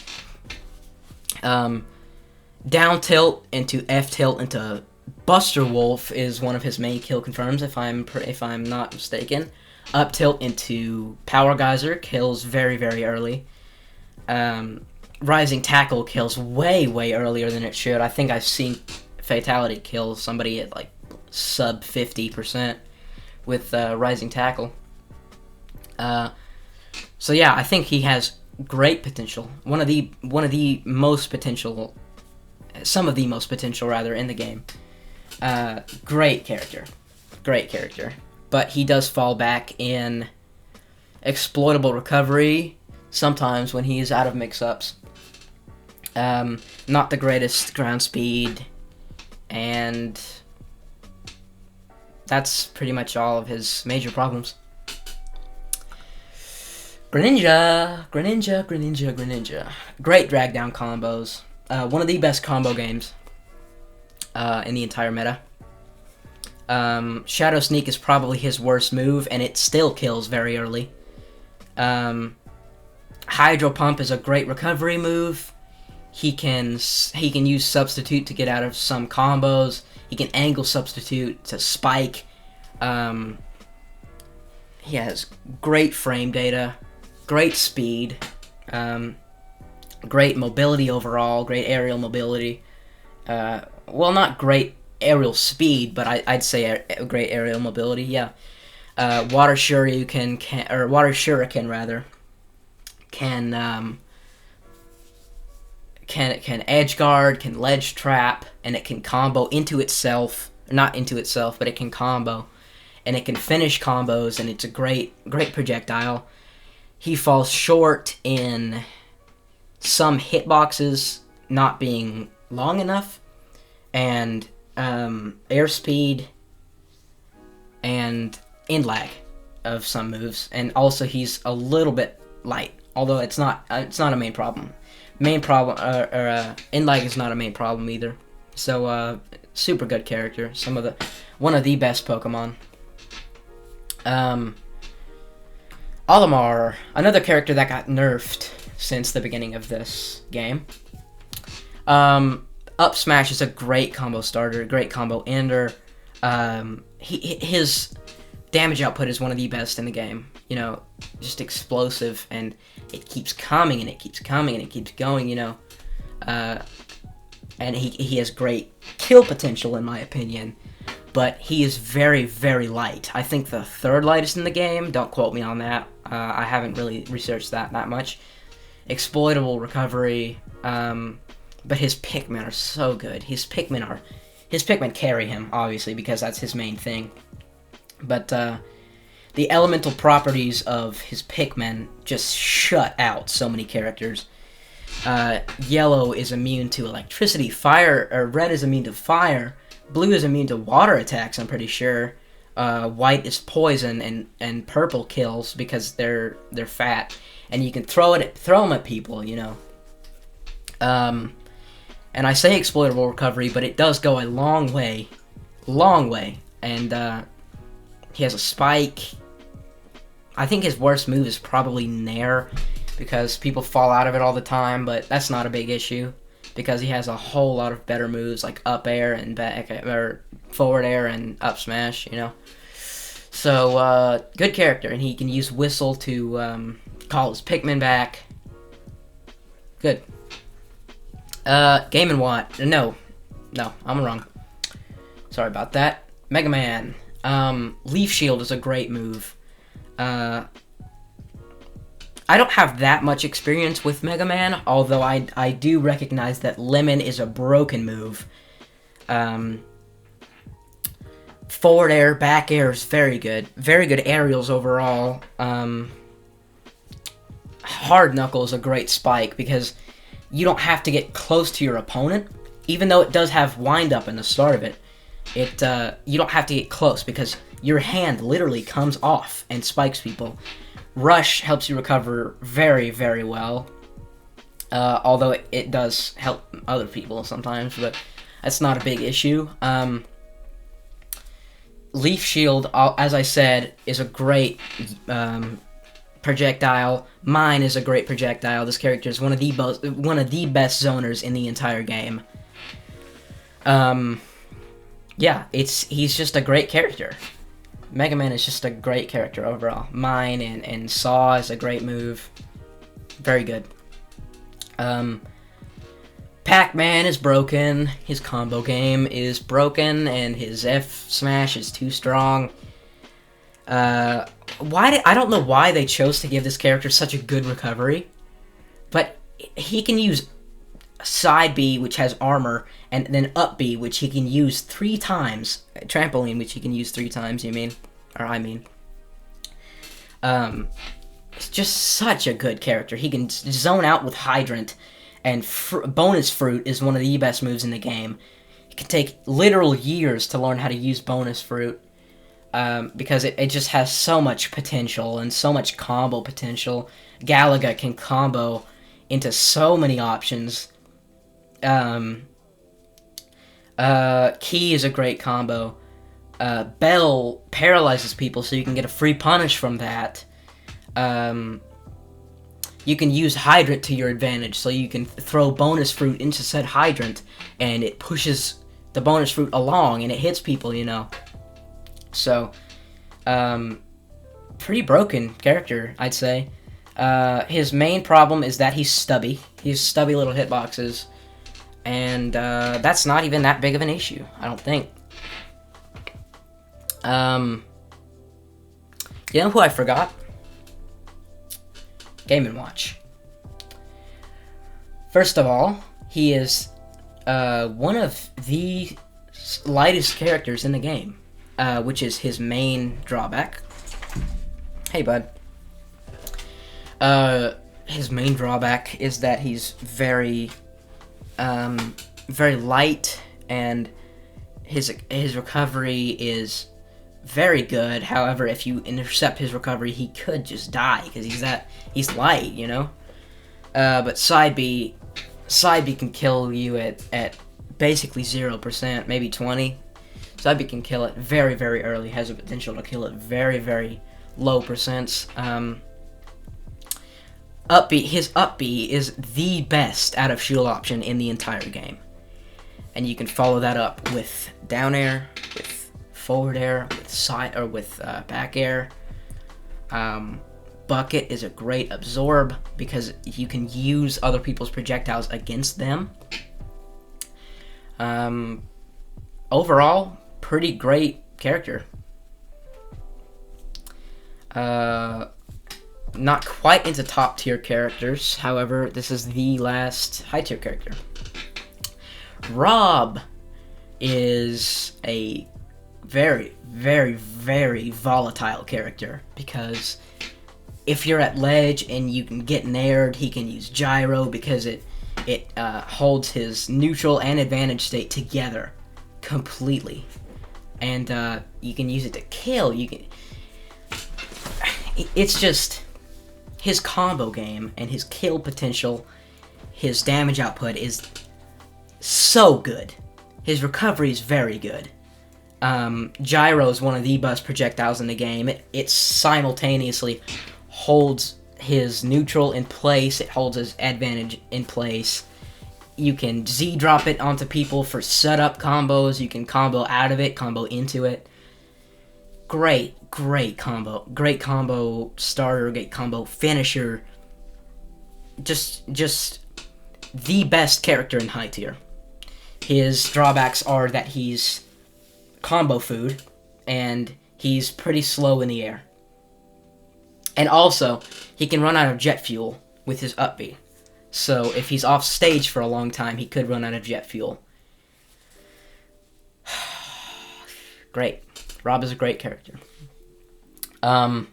Down tilt into F tilt into Buster Wolf is one of his main kill confirms, if I'm not mistaken. Up tilt into Power Geyser kills very, very early. Rising Tackle kills way, way earlier than it should. I think I've seen Fatality kill somebody at like sub 50% with Rising Tackle. So yeah, I think he has great potential. One of the most potential, some of the most potential rather, in the game. Great character. But he does fall back in exploitable recovery sometimes when he is out of mix-ups. Not the greatest ground speed, and that's pretty much all of his major problems. Greninja. Great drag down combos. One of the best combo games in the entire meta. Shadow Sneak is probably his worst move, and it still kills very early. Hydro Pump is a great recovery move. He can use Substitute to get out of some combos. He can angle Substitute to spike. He has great frame data, great speed, great mobility overall, great aerial mobility. Well, not great aerial speed, but I'd say a great aerial mobility. Yeah. Water Shuriken can edge guard, can ledge trap, and it can combo into itself. Not into itself, but it can combo, and it can finish combos, and it's a great projectile. He falls short in some hitboxes not being long enough, and airspeed and in lag of some moves, and also he's a little bit light, although it's not a main problem. Main problem, in lag is not a main problem either. So, super good character. One of the best Pokemon. Olimar, another character that got nerfed since the beginning of this game. Up Smash is a great combo starter, great combo ender. His damage output is one of the best in the game. You know, just explosive, and it keeps coming, and it keeps coming, and it keeps going, you know. And he has great kill potential, in my opinion. But he is very, very light. I think the third lightest in the game. Don't quote me on that. I haven't really researched that much. Exploitable recovery. But his Pikmin are so good. His Pikmin carry him, obviously, because that's his main thing. But the elemental properties of his Pikmin just shut out so many characters. Yellow is immune to electricity. Red is immune to fire. Blue is immune to water attacks, I'm pretty sure. White is poison, and purple kills because they're fat. And you can throw them at people, you know. And I say exploitable recovery, but it does go a long way. And he has a spike. I think his worst move is probably Nair, because people fall out of it all the time, but that's not a big issue, because he has a whole lot of better moves, like up air and back, or forward air and up smash, you know. So, good character, and he can use Whistle to call his Pikmin back. Good. Game & Watch. No, I'm wrong. Sorry about that. Mega Man. Leaf Shield is a great move. I don't have that much experience with Mega Man, although I do recognize that Lemon is a broken move. Forward air, back air is very good. Very good aerials overall. Hard Knuckle is a great spike, because you don't have to get close to your opponent, even though it does have wind up in the start of it. You don't have to get close, because your hand literally comes off and spikes people. Rush helps you recover very, very well. Although it does help other people sometimes, but that's not a big issue. Leaf Shield, as I said, is a great projectile. Mine is a great projectile. This character is one of the best zoners in the entire game. Yeah, he's just a great character. Mega Man is just a great character overall. Mine and Saw is a great move. Very good. Pac-Man is broken. His combo game is broken, and his F smash is too strong. I don't know why they chose to give this character such a good recovery, but he can use side B, which has armor, and then up B, which he can use 3 times. Trampoline, which he can use 3 times, I mean. It's just such a good character. He can zone out with Hydrant, and Bonus Fruit is one of the best moves in the game. It can take literal years to learn how to use Bonus Fruit, because it just has so much potential and so much combo potential. Galaga can combo into so many options. Key is a great combo. Bell paralyzes people, so you can get a free punish from that. You can use Hydrant to your advantage, so you can throw Bonus Fruit into said Hydrant, and it pushes the Bonus Fruit along, and it hits people, you know. So, pretty broken character, I'd say. His main problem is that he's stubby. He has stubby little hitboxes, and that's not even that big of an issue, I don't think. You know who I forgot? Game & Watch. First of all, he is one of the lightest characters in the game, which is his main drawback. Hey, bud. His main drawback is that he's very light, and his recovery is very good. However, if you intercept his recovery, he could just die, because he's light, you know? But side B Side B can kill you at basically 0%, maybe 20. Side B can kill it very, very early, has the potential to kill it very, very low percents. His up B is the best out of shield option in the entire game. And you can follow that up with down air, with forward air, with side or with back air. Bucket is a great absorb because you can use other people's projectiles against them. Overall, pretty great character. Not quite into top tier characters, however, this is the last high tier character. Rob is a very, very, very volatile character because if you're at ledge and you can get nared, he can use gyro because it holds his neutral and advantage state together completely, and you can use it to kill. It's just his combo game and his kill potential, his damage output is so good. His recovery is very good. Gyro is one of the best projectiles in the game. It simultaneously holds his neutral in place, it holds his advantage in place. You can Z-drop it onto people for setup combos, you can combo out of it, combo into it. Great combo. Great combo starter, great combo finisher. Just the best character in high tier. His drawbacks are that he's combo food, and he's pretty slow in the air. And also, he can run out of jet fuel with his up B. So if he's off stage for a long time, he could run out of jet fuel. Great. Rob is a great character. Top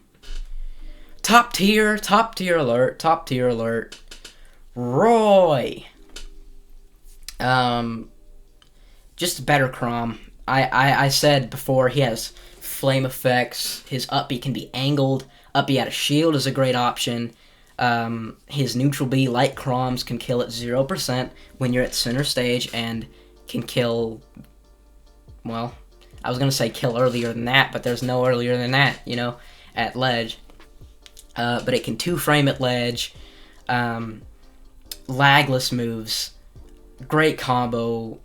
tier alert. Roy. Just a better Chrom. I said before, he has flame effects. His up B can be angled. Up B out of shield is a great option. His neutral B, like Chrom's, can kill at 0% when you're at center stage and can kill, well, I was going to say kill earlier than that, but there's no earlier than that, at ledge. But it can 2-frame at ledge. Lagless moves. Great combo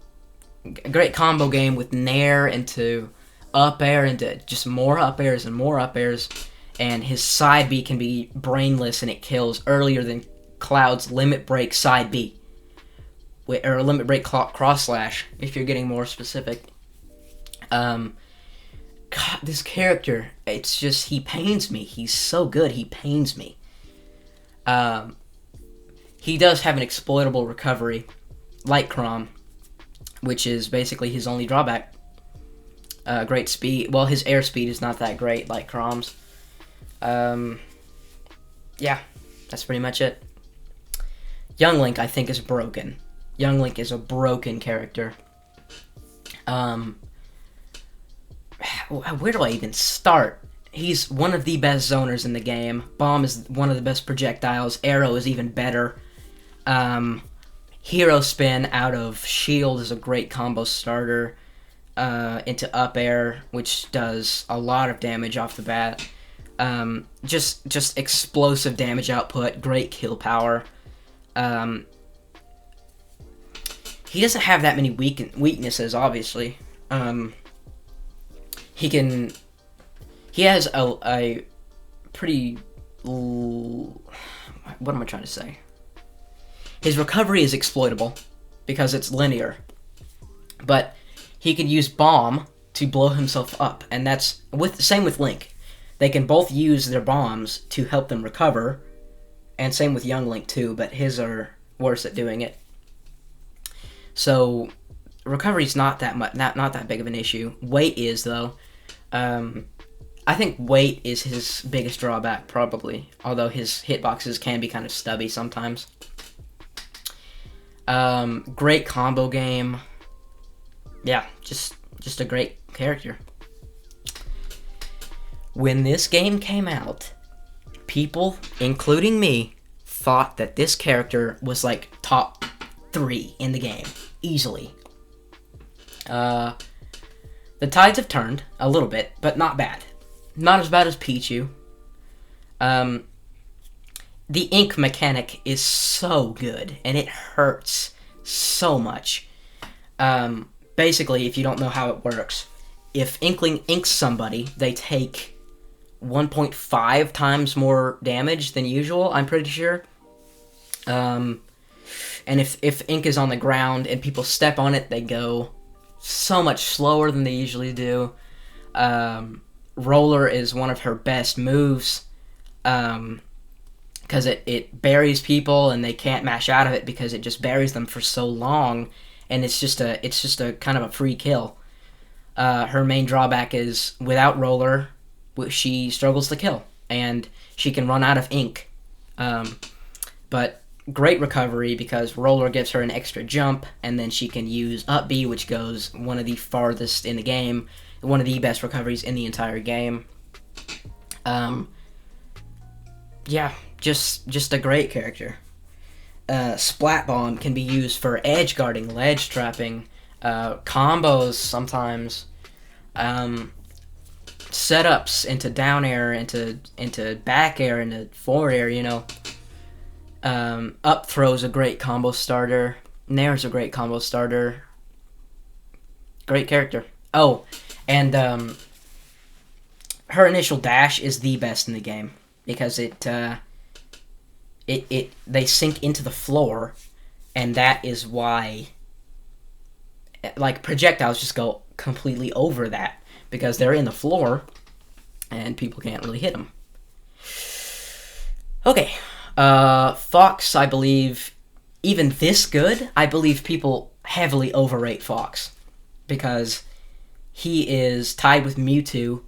game with nair into up air into just more up airs and more up airs. And his side B can be brainless and it kills earlier than Cloud's limit break side B. Or limit break cross slash, if you're getting more specific. God, this character, it's just, he pains me. He's so good, he pains me. He does have an exploitable recovery, like Chrom, which is basically his only drawback. Great speed. Well, his airspeed is not that great like Chrom's. Yeah, that's pretty much it. Young Link, I think, is broken. Young Link is a broken character. Where do I even start? He's one of the best zoners in the game. Bomb is one of the best projectiles. Arrow is even better. Hero Spin out of shield is a great combo starter into up air, which does a lot of damage off the bat. Just explosive damage output, great kill power. He doesn't have that many weaknesses, obviously. He has a pretty, what am I trying to say? His recovery is exploitable because it's linear, but he can use bomb to blow himself up, and that's same with Link. They can both use their bombs to help them recover, and same with Young Link too, but his are worse at doing it. So recovery's not that much, not that big of an issue. Weight is though. I think weight is his biggest drawback probably, although his hitboxes can be kind of stubby sometimes. Great combo game. Yeah, just a great character. When this game came out, people, including me, thought that this character was like top 3 in the game, easily. The tides have turned a little bit, but not bad. Not as bad as Pichu. The ink mechanic is so good, and it hurts so much. Basically, if you don't know how it works, if Inkling inks somebody, they take 1.5 times more damage than usual, I'm pretty sure. And if ink is on the ground and people step on it, they go so much slower than they usually do. Roller is one of her best moves, because it buries people and they can't mash out of it because it just buries them for so long, and it's just a kind of a free kill. Her main drawback is without Roller, she struggles to kill, and she can run out of ink. But great recovery because Roller gives her an extra jump, and then she can use up B, which goes one of the farthest in the game, one of the best recoveries in the entire game. Yeah, just a great character. Splat Bomb can be used for edge guarding, ledge trapping, combos sometimes, setups into down air, into back air, into forward air, you know. Up throw's a great combo starter. Nair's a great combo starter. Great character. Oh, and her initial dash is the best in the game because they sink into the floor, and that is why, like, projectiles just go completely over that because they're in the floor and people can't really hit them. Okay, Fox, I believe, even this good, I believe people heavily overrate Fox because he is tied with Mewtwo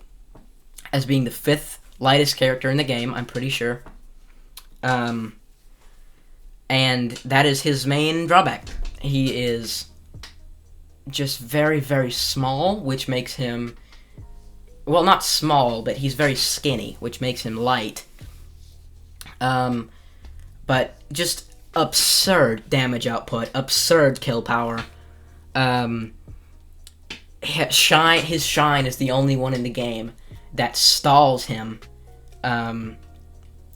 as being the 5th lightest character in the game, I'm pretty sure. And that is his main drawback. He is just very, very small, which makes him... Well, not small, but he's very skinny, which makes him light. But just absurd damage output, absurd kill power. His shine is the only one in the game that stalls him.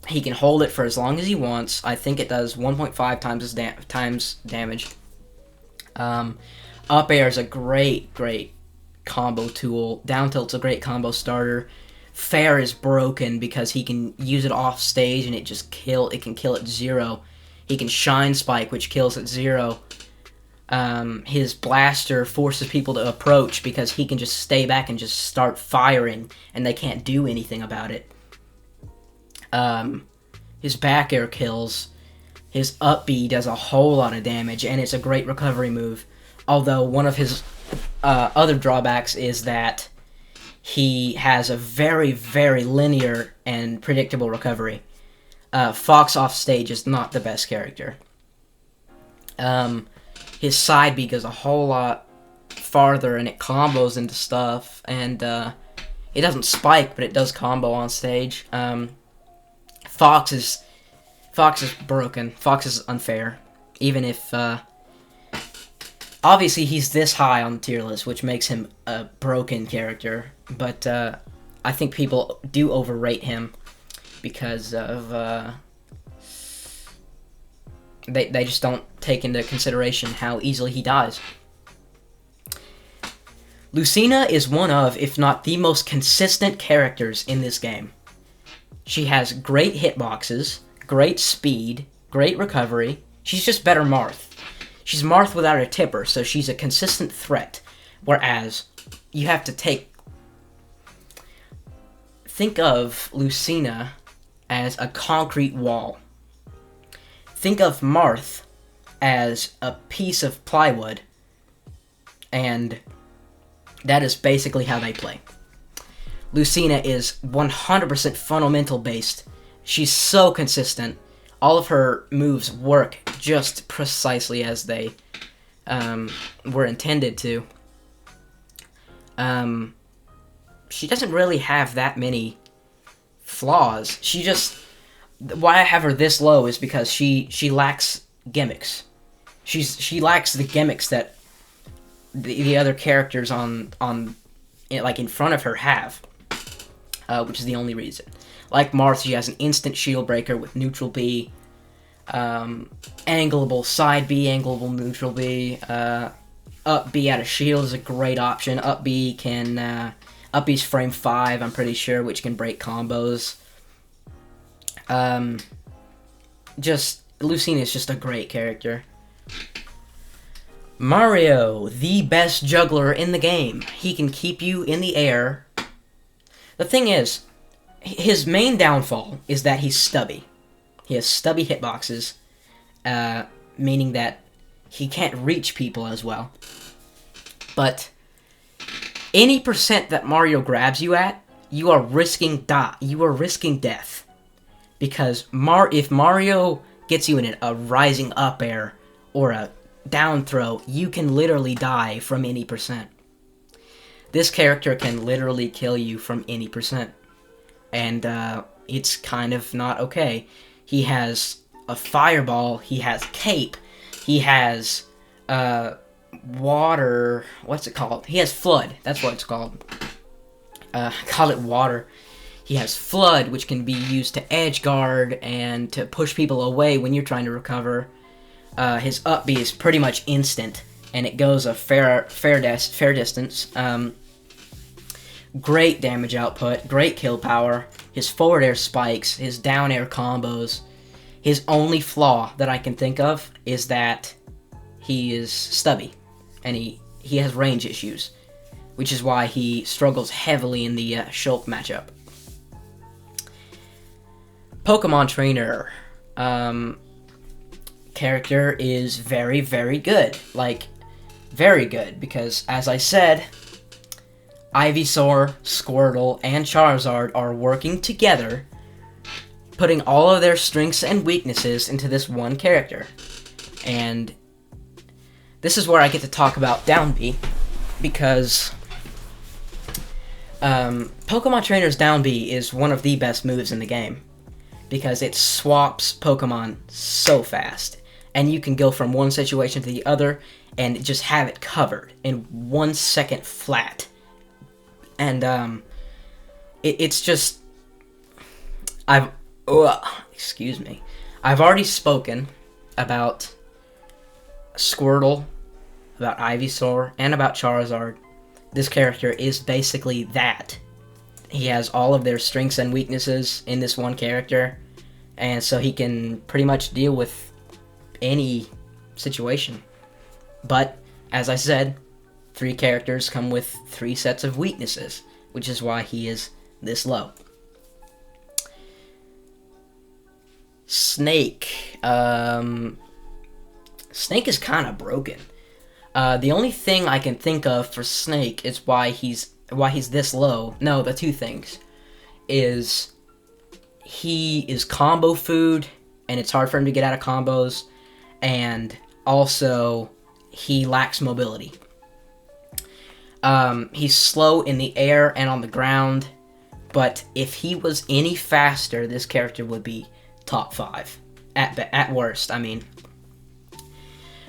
He can hold it for as long as he wants. I think it does 1.5 times damage. Up air is a great combo tool. Down tilt's a great combo starter. Fair is broken because he can use it off stage and it can kill at 0. He can shine spike, which kills at 0. His blaster forces people to approach because he can just stay back and just start firing and they can't do anything about it. His back air kills. His up B does a whole lot of damage, and it's a great recovery move. Although one of his other drawbacks is that he has a very, very linear and predictable recovery. Fox off stage is not the best character. His side B goes a whole lot farther, and it combos into stuff, and it doesn't spike, but it does combo on stage. Fox is broken. Fox is unfair. Even if, obviously he's this high on the tier list, which makes him a broken character, but I think people do overrate him because of, they just don't take into consideration how easily he dies. Lucina is one of, if not the most consistent characters in this game. She has great hitboxes, great speed, great recovery. She's just better Marth. She's Marth without a tipper, so she's a consistent threat. Whereas, you have to think of Lucina as a concrete wall. Think of Marth as a piece of plywood, and that is basically how they play. Lucina is 100% fundamental based. She's so consistent. All of her moves work just precisely as they were intended to. She doesn't really have that many flaws. Why I have her this low is because she lacks gimmicks. She lacks the gimmicks that the other characters like in front of her have, which is the only reason. Like Marth, she has an instant shield breaker with neutral B, angleable side B, angleable neutral B. Up B out of shield is a great option. Up B's frame 5, I'm pretty sure, which can break combos. Lucina is just a great character. Mario, the best juggler in the game. He can keep you in the air. The thing is, his main downfall is that he's stubby. He has stubby hitboxes, meaning that he can't reach people as well. But any percent that Mario grabs you at, you are risking death. Because if Mario gets you in a rising up air or a down throw, you can literally die from any percent. This character can literally kill you from any percent. And it's kind of not okay. He has a fireball, he has cape, he has water, what's it called? He has flood, that's what it's called. Call it water. He has flood, which can be used to edge guard and to push people away when you're trying to recover. His up B is pretty much instant, and it goes a fair distance. Great damage output, great kill power. His forward air spikes, his down air combos. His only flaw that I can think of is that he is stubby, and he has range issues, which is why he struggles heavily in the Shulk matchup. Pokemon Trainer character is very, very good. Like, very good, because, as I said, Ivysaur, Squirtle, and Charizard are working together, putting all of their strengths and weaknesses into this one character. And this is where I get to talk about Down B, because Pokemon Trainer's Down B is one of the best moves in the game, because it swaps Pokemon so fast, and you can go from one situation to the other and just have it covered in 1 second flat. And it's just, excuse me, I've already spoken about Squirtle, about Ivysaur, and about Charizard. This character is basically that. He has all of their strengths and weaknesses in this one character, and so he can pretty much deal with any situation. But, as I said, 3 characters come with 3 sets of weaknesses, which is why he is this low. Snake. Snake is kind of broken. The only thing I can think of for Snake is why he's this low. No, the 2 things is he is combo food, and it's hard for him to get out of combos, and also he lacks mobility. He's slow in the air and on the ground, but if he was any faster, this character would be top 5. At worst, I mean.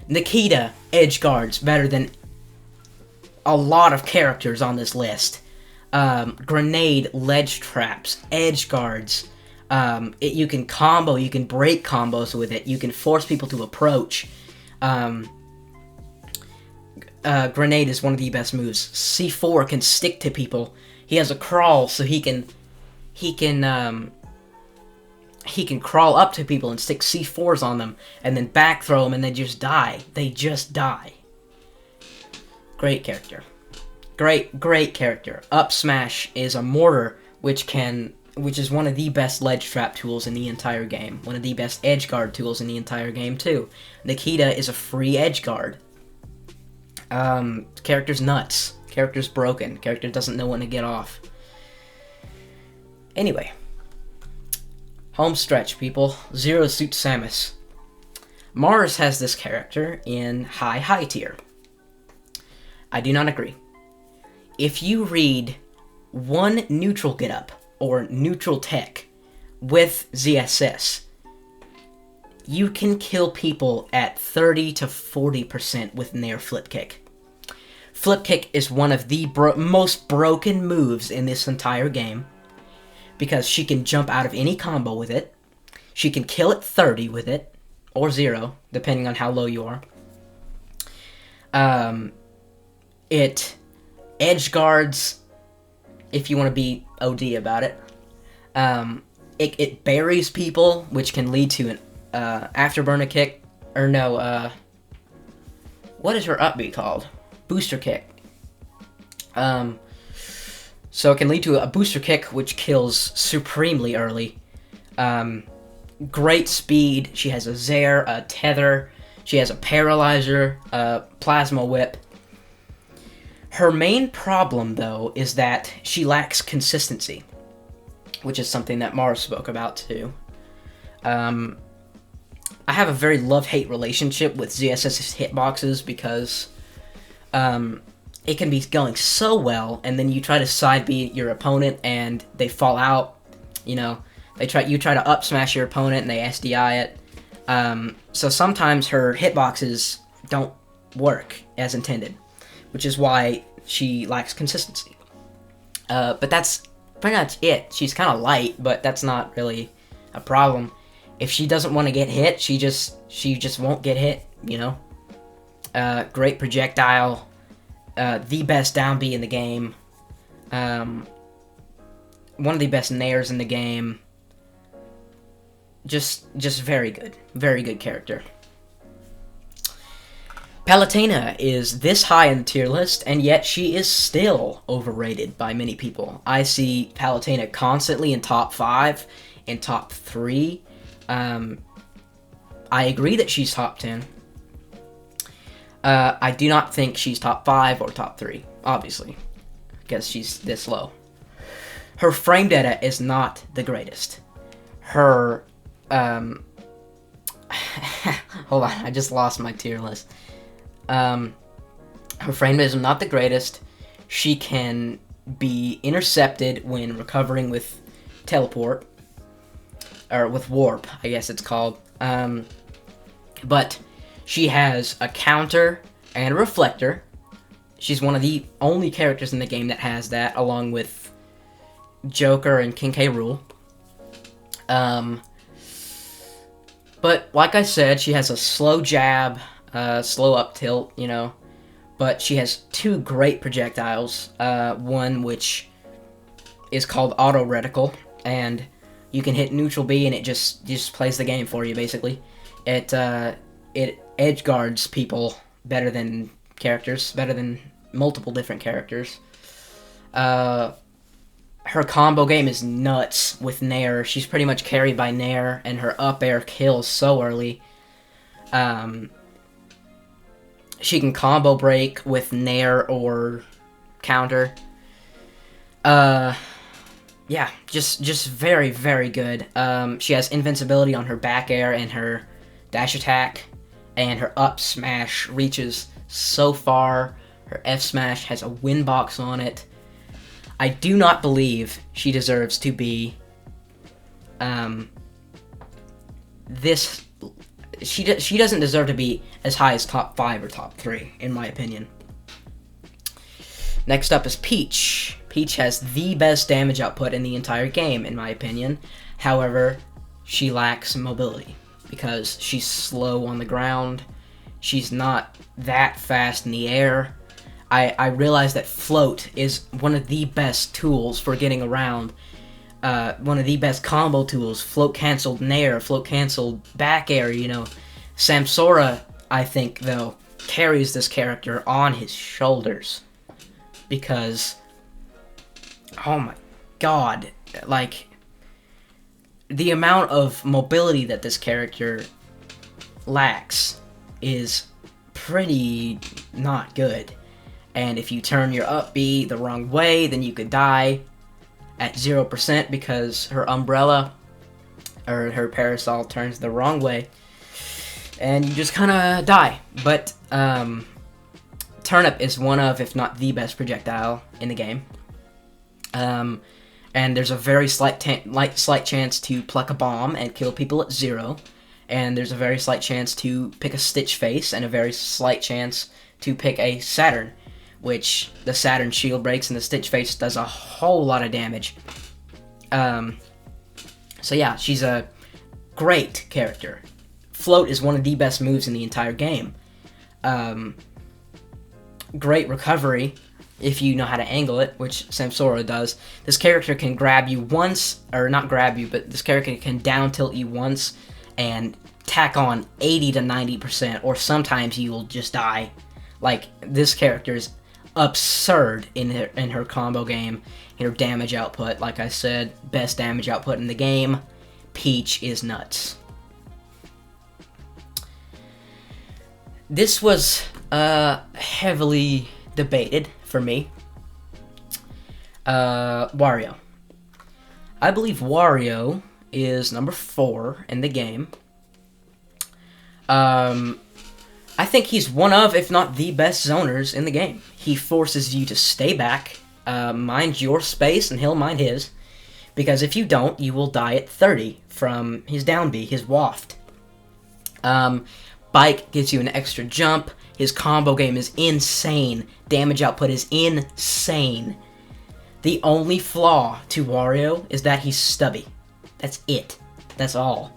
Nikita edge guards better than a lot of characters on this list. Grenade ledge traps, edge guards. You can combo, you can break combos with it, you can force people to approach. Grenade is one of the best moves. C4 can stick to people. He has a crawl, so he can crawl up to people and stick C4s on them, and then back throw them, and they just die. They just die. Great character. Great character. Up smash is a mortar, which is one of the best ledge trap tools in the entire game. One of the best edge guard tools in the entire game, too. Nikita is a free edge guard. Character's nuts. Character's broken. Character doesn't know when to get off. Anyway. Home stretch, people. Zero Suit Samus. Mars has this character in high tier. I do not agree. If you read one neutral getup or neutral tech with ZSS, you can kill people at 30 to 40% with Nair Flip Kick. Flip Kick is one of the most broken moves in this entire game, because she can jump out of any combo with it. She can kill at 30 with it, or 0, depending on how low you are. It edge guards, if you want to be OD about it. It buries people, which can lead to an afterburner kick, or no, what is her up B called? Booster kick. So it can lead to a booster kick, which kills supremely early. Great speed. She has a Zair, a Tether. She has a Paralyzer, a Plasma Whip. Her main problem, though, is that she lacks consistency, which is something that Mars spoke about, too. I have a very love-hate relationship with ZSS's hitboxes because it can be going so well, and then you try to side B your opponent, and they fall out. You know, you try to up smash your opponent, and they SDI it. So sometimes her hitboxes don't work as intended, which is why she lacks consistency. But that's pretty much it. She's kind of light, but that's not really a problem. If she doesn't want to get hit, she just won't get hit, you know? Great projectile. The best down B in the game. One of the best nairs in the game. Just very good. Very good character. Palutena is this high in the tier list, and yet she is still overrated by many people. I see Palutena constantly in top 5, in top 3. I agree that she's top 10. I do not think she's top 5 or top 3, obviously, because she's this low. Her frame data is not the greatest. Her, hold on, I just lost my tier list. Her frame data is not the greatest. She can be intercepted when recovering with teleport, or with warp, I guess it's called. But she has a counter and a reflector. She's one of the only characters in the game that has that, along with Joker and King K. Rool. But like I said, she has a slow jab, slow up tilt, you know. But she has 2 great projectiles. One which is called Auto Reticle, and you can hit neutral B and it just plays the game for you, basically. It edge guards people better than characters, better than multiple different characters. Her combo game is nuts with Nair. She's pretty much carried by Nair, and her up air kills so early. She can combo break with Nair or counter. Yeah, just very, very good. She has invincibility on her back air and her dash attack, and her up smash reaches so far. Her F smash has a win box on it. I do not believe she deserves to be she doesn't deserve to be as high as top 5 or top 3, in my opinion. Next up is Peach. Peach has the best damage output in the entire game, in my opinion. However, she lacks mobility because she's slow on the ground. She's not that fast in the air. I realize that float is one of the best tools for getting around. One of the best combo tools. Float canceled nair, float canceled back air, you know. Samsora, I think, though, carries this character on his shoulders. Because, oh my god, like, the amount of mobility that this character lacks is pretty not good. And if you turn your up B the wrong way, then you could die at 0% because her umbrella or her parasol turns the wrong way. And you just kind of die. But Turnip is one of, if not the best projectile in the game. And there's a very slight chance to pluck a bomb and kill people at 0. and there's a very slight chance to pick a Stitch face, and a very slight chance to pick a Saturn, which the Saturn shield breaks and the Stitch face does a whole lot of damage. So yeah, she's a great character. Float is one of the best moves in the entire game. Great recovery if you know how to angle it, which Samsora does. This character can grab you once, or not grab you, but this character can down tilt you once and tack on 80 to 90%, or sometimes you will just die. Like, this character is absurd in her combo game, in her damage output. Like I said, best damage output in the game. Peach is nuts. This was heavily debated for me. Wario. I believe Wario is number 4 in the game. I think he's one of, if not the best zoners in the game. He forces you to stay back, mind your space, and he'll mind his. Because if you don't, you will die at 30 from his down B, his waft. Bike gives you an extra jump. His combo game is insane. Damage output is insane. The only flaw to Wario is that he's stubby. That's it. That's all.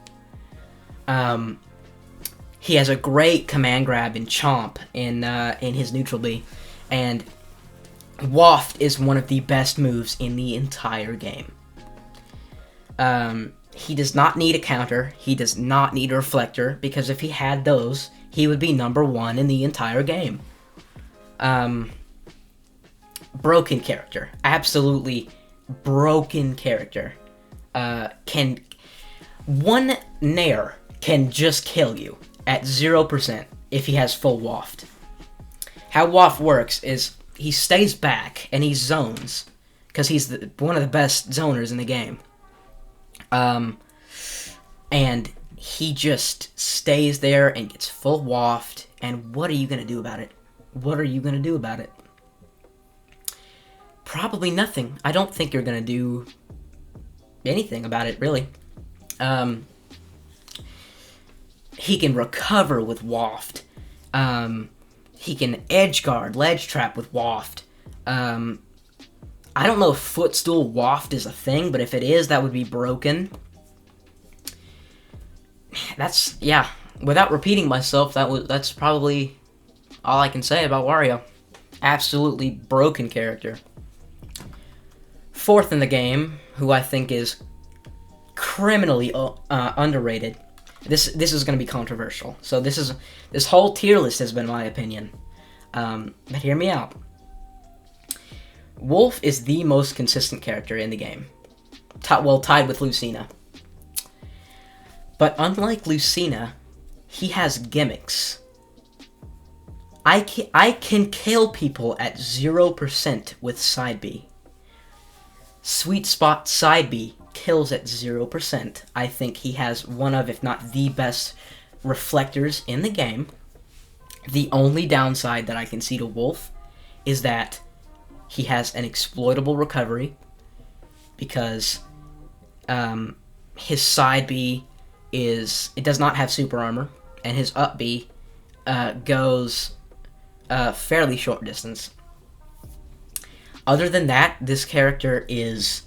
He has a great command grab in Chomp in his neutral B, and Waft is one of the best moves in the entire game. He does not need a counter. He does not need a reflector, because if he had those, he would be number 1 in the entire game. Broken character. Absolutely broken character. One Nair can just kill you at 0% if he has full waft. How waft works is he stays back and he zones, because he's one of the best zoners in the game. And he just stays there and gets full waft, and what are you going to do about it? What are you going to do about it? Probably nothing. I don't think you're going to do anything about it, really. He can recover with waft. He can edge guard, ledge trap with waft. I don't know if footstool waft is a thing, but if it is, that would be broken. Yeah. Without repeating myself, that's probably all I can say about Wario. Absolutely broken character. 4th in the game, who I think is criminally underrated. This is going to be controversial. So this whole tier list has been my opinion. But hear me out. Wolf is the most consistent character in the game. Tied with Lucina. But unlike Lucina, he has gimmicks. I can kill people at 0% with side B. Sweet Spot side B kills at 0%. I think he has one of, if not the best, reflectors in the game. The only downside that I can see to Wolf is that he has an exploitable recovery, because his side B it does not have super armor, and his up B goes fairly short distance. Other than that, this character is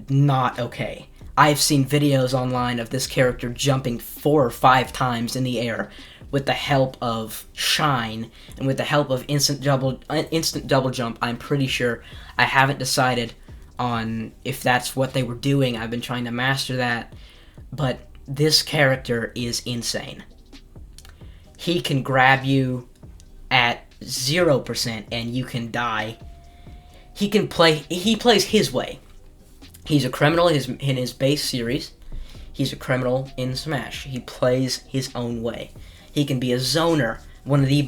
not okay. I've seen videos online of this character jumping 4 or 5 times in the air with the help of Shine and with the help of instant double jump. I'm pretty sure. I haven't decided on if that's what they were doing. I've been trying to master that, but this character is insane. He can grab you at 0% and you can die. He plays his way. He's a criminal in his base series. He's a criminal in Smash. He plays his own way. He can be a zoner, one of the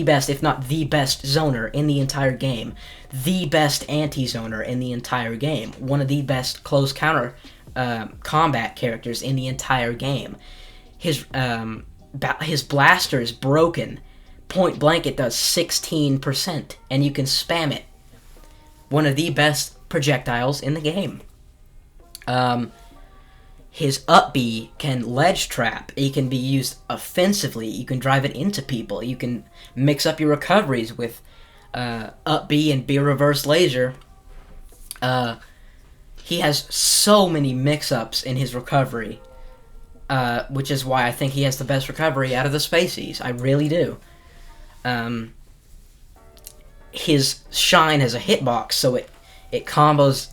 best, if not the best zoner in the entire game. The best anti-zoner in the entire game. One of the best close counter combat characters in the entire game. His blaster is broken. Point blank, it does 16%, and you can spam it. One of the best projectiles in the game. His up B can ledge trap. It can be used offensively. You can drive it into people. You can mix up your recoveries with up B and B reverse laser. He has so many mix-ups in his recovery, which is why I think he has the best recovery out of the Spaceys. I really do. His Shine has a hitbox, so it combos.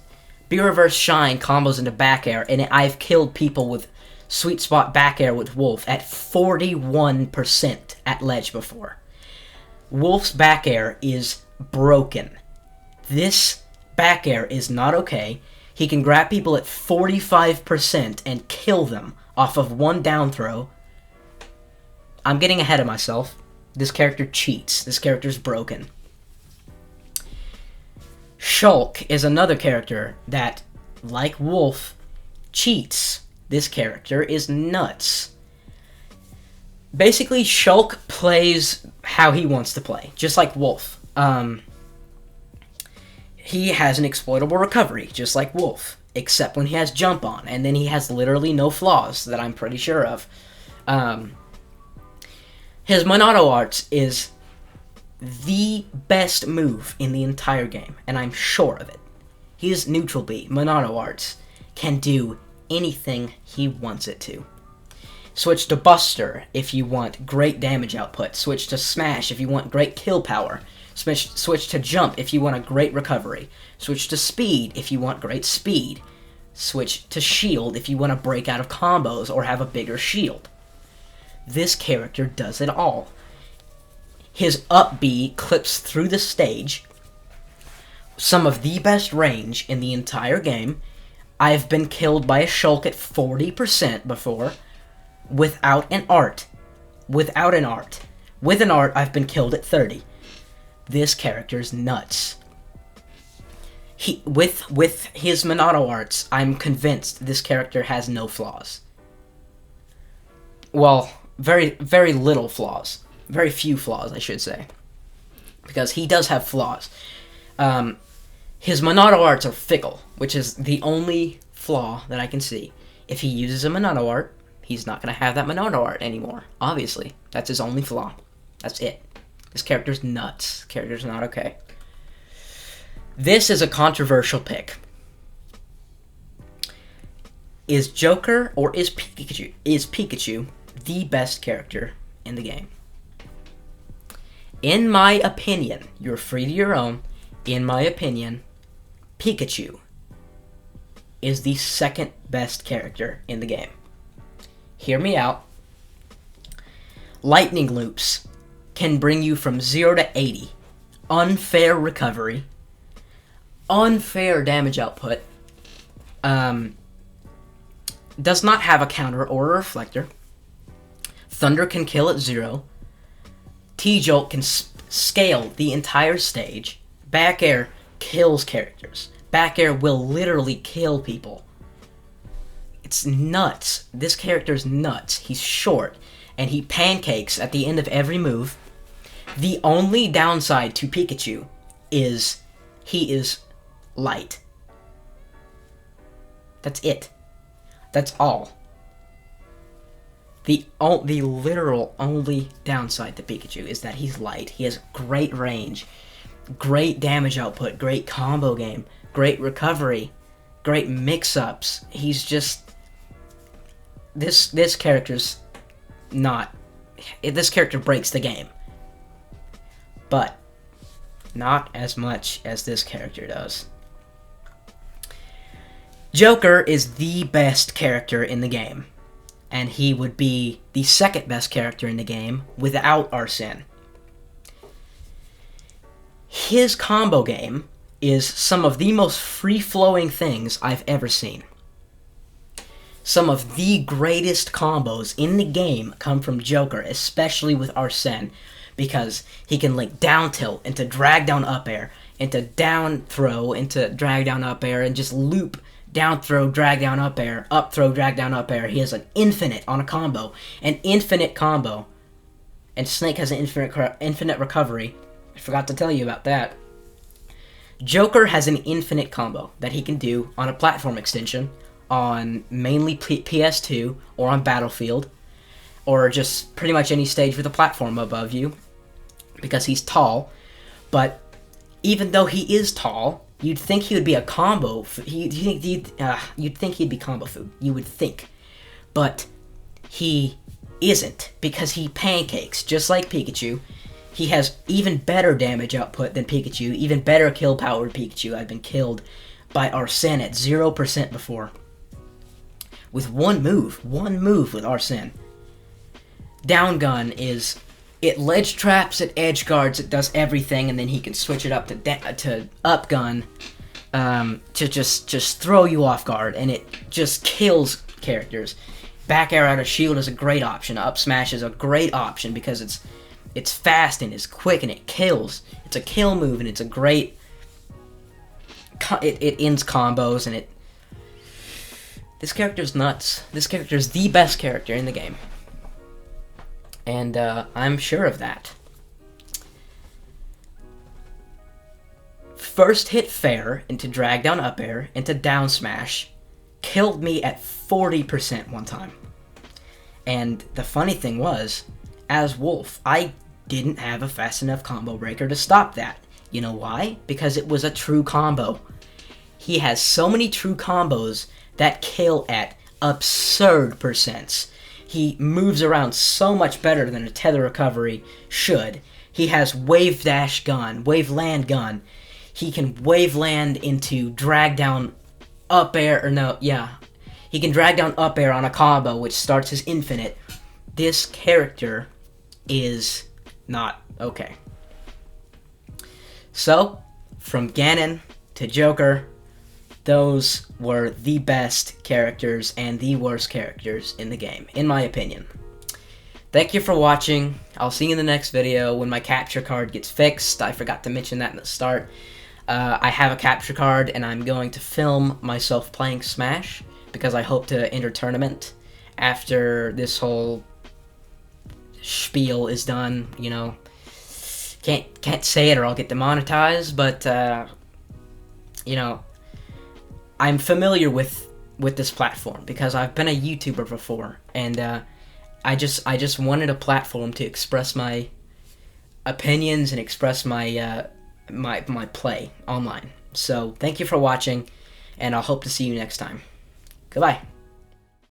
B reverse Shine combos into back air, and I've killed people with sweet spot back air with Wolf at 41% at ledge before. Wolf's back air is broken. This back air is not okay. He can grab people at 45% and kill them off of one down throw. I'm getting ahead of myself. This character cheats. This character's broken. Shulk is another character that, like Wolf, cheats. This character is nuts. Basically, Shulk plays how he wants to play, just like Wolf. He has an exploitable recovery, just like Wolf, except when he has jump on, and then he has literally no flaws that I'm pretty sure of. His Monado Arts is the best move in the entire game, and I'm sure of it. His neutral B, Monado Arts, can do anything he wants it to. Switch to Buster if you want great damage output. Switch to Smash if you want great kill power. Switch to Jump if you want a great recovery. Switch to Speed if you want great speed. Switch to Shield if you want to break out of combos or have a bigger shield. This character does it all. His up B clips through the stage. Some of the best range in the entire game. I've been killed by a Shulk at 40% before. Without an art. Without an art. With an art, I've been killed at 30. This character's nuts. With his Monado Arts, I'm convinced this character has no flaws. Well, very, very little flaws. Very few flaws, I should say. Because he does have flaws. His Monado Arts are fickle, which is the only flaw that I can see. If he uses a Monado Art, he's not going to have that Monado Art anymore. Obviously. That's his only flaw. That's it. This character's nuts. This character's not okay. This is a controversial pick. Is Joker or is Pikachu the best character in the game? In my opinion, you're free to your own, in my opinion, Pikachu is the second best character in the game. Hear me out. Lightning loops can bring you from 0 to 80. Unfair recovery. Unfair damage output. Does not have a counter or a reflector. Thunder can kill at 0. T-Jolt can scale the entire stage. Back air kills characters. Back air will literally kill people. It's nuts. This character's nuts. He's short, and he pancakes at the end of every move. The only downside to Pikachu is he is light. That's it. That's all. The literal only downside to Pikachu is that he's light. He has great range, great damage output, great combo game, great recovery, great mix-ups. He's just... This character's not... This character breaks the game. But not as much as this character does. Joker is the best character in the game. And he would be the second best character in the game without Arsene. His combo game is some of the most free-flowing things I've ever seen. Some of the greatest combos in the game come from Joker, especially with Arsene, because he can link down tilt into drag down up air, into down throw, into drag down up air, and just loop down throw, drag down up air, up throw, drag down up air. He has an infinite on a combo. An infinite combo. And Snake has an infinite recovery. I forgot to tell you about that. Joker has an infinite combo that he can do on a platform extension, on mainly PS2 or on Battlefield, or just pretty much any stage with a platform above you, because he's tall. But even though he is tall, you'd think he would be a combo. You'd think he'd be combo food. You would think, but he isn't, because he pancakes just like Pikachu. He has even better damage output than Pikachu, even better kill power than Pikachu. I've been killed by Arsene at 0% before. With one move with Arsene. Down gun is, it ledge traps, it edge guards, it does everything, and then he can switch it up to up gun to just throw you off guard, and it just kills characters. Back air out of shield is a great option. Up smash is a great option because it's fast and it's quick and it kills. It's a kill move and it's a great. It ends combos, and this character's nuts. This character is the best character in the game, and I'm sure of that. First hit fair into drag down up air into down smash killed me at 40% one time. And the funny thing was, as Wolf, I didn't have a fast enough combo breaker to stop that. You know why? Because it was a true combo. He has so many true combos that kill at absurd percents. He moves around so much better than a tether recovery should. He has wave dash gun, wave land gun. He can wave land into drag down up air, or no, yeah. He can drag down up air on a combo which starts his infinite. This character is not okay. So, from Ganon to Joker, those were the best characters and the worst characters in the game, in my opinion. Thank you for watching. I'll see you in the next video when my capture card gets fixed. I forgot to mention that in the start. I have a capture card, and I'm going to film myself playing Smash, because I hope to enter tournament after this whole spiel is done, you know. Can't say it or I'll get demonetized, but you know, I'm familiar with this platform because I've been a YouTuber before, and I just wanted a platform to express my opinions and express my my play online. So thank you for watching, and I'll hope to see you next time. Goodbye.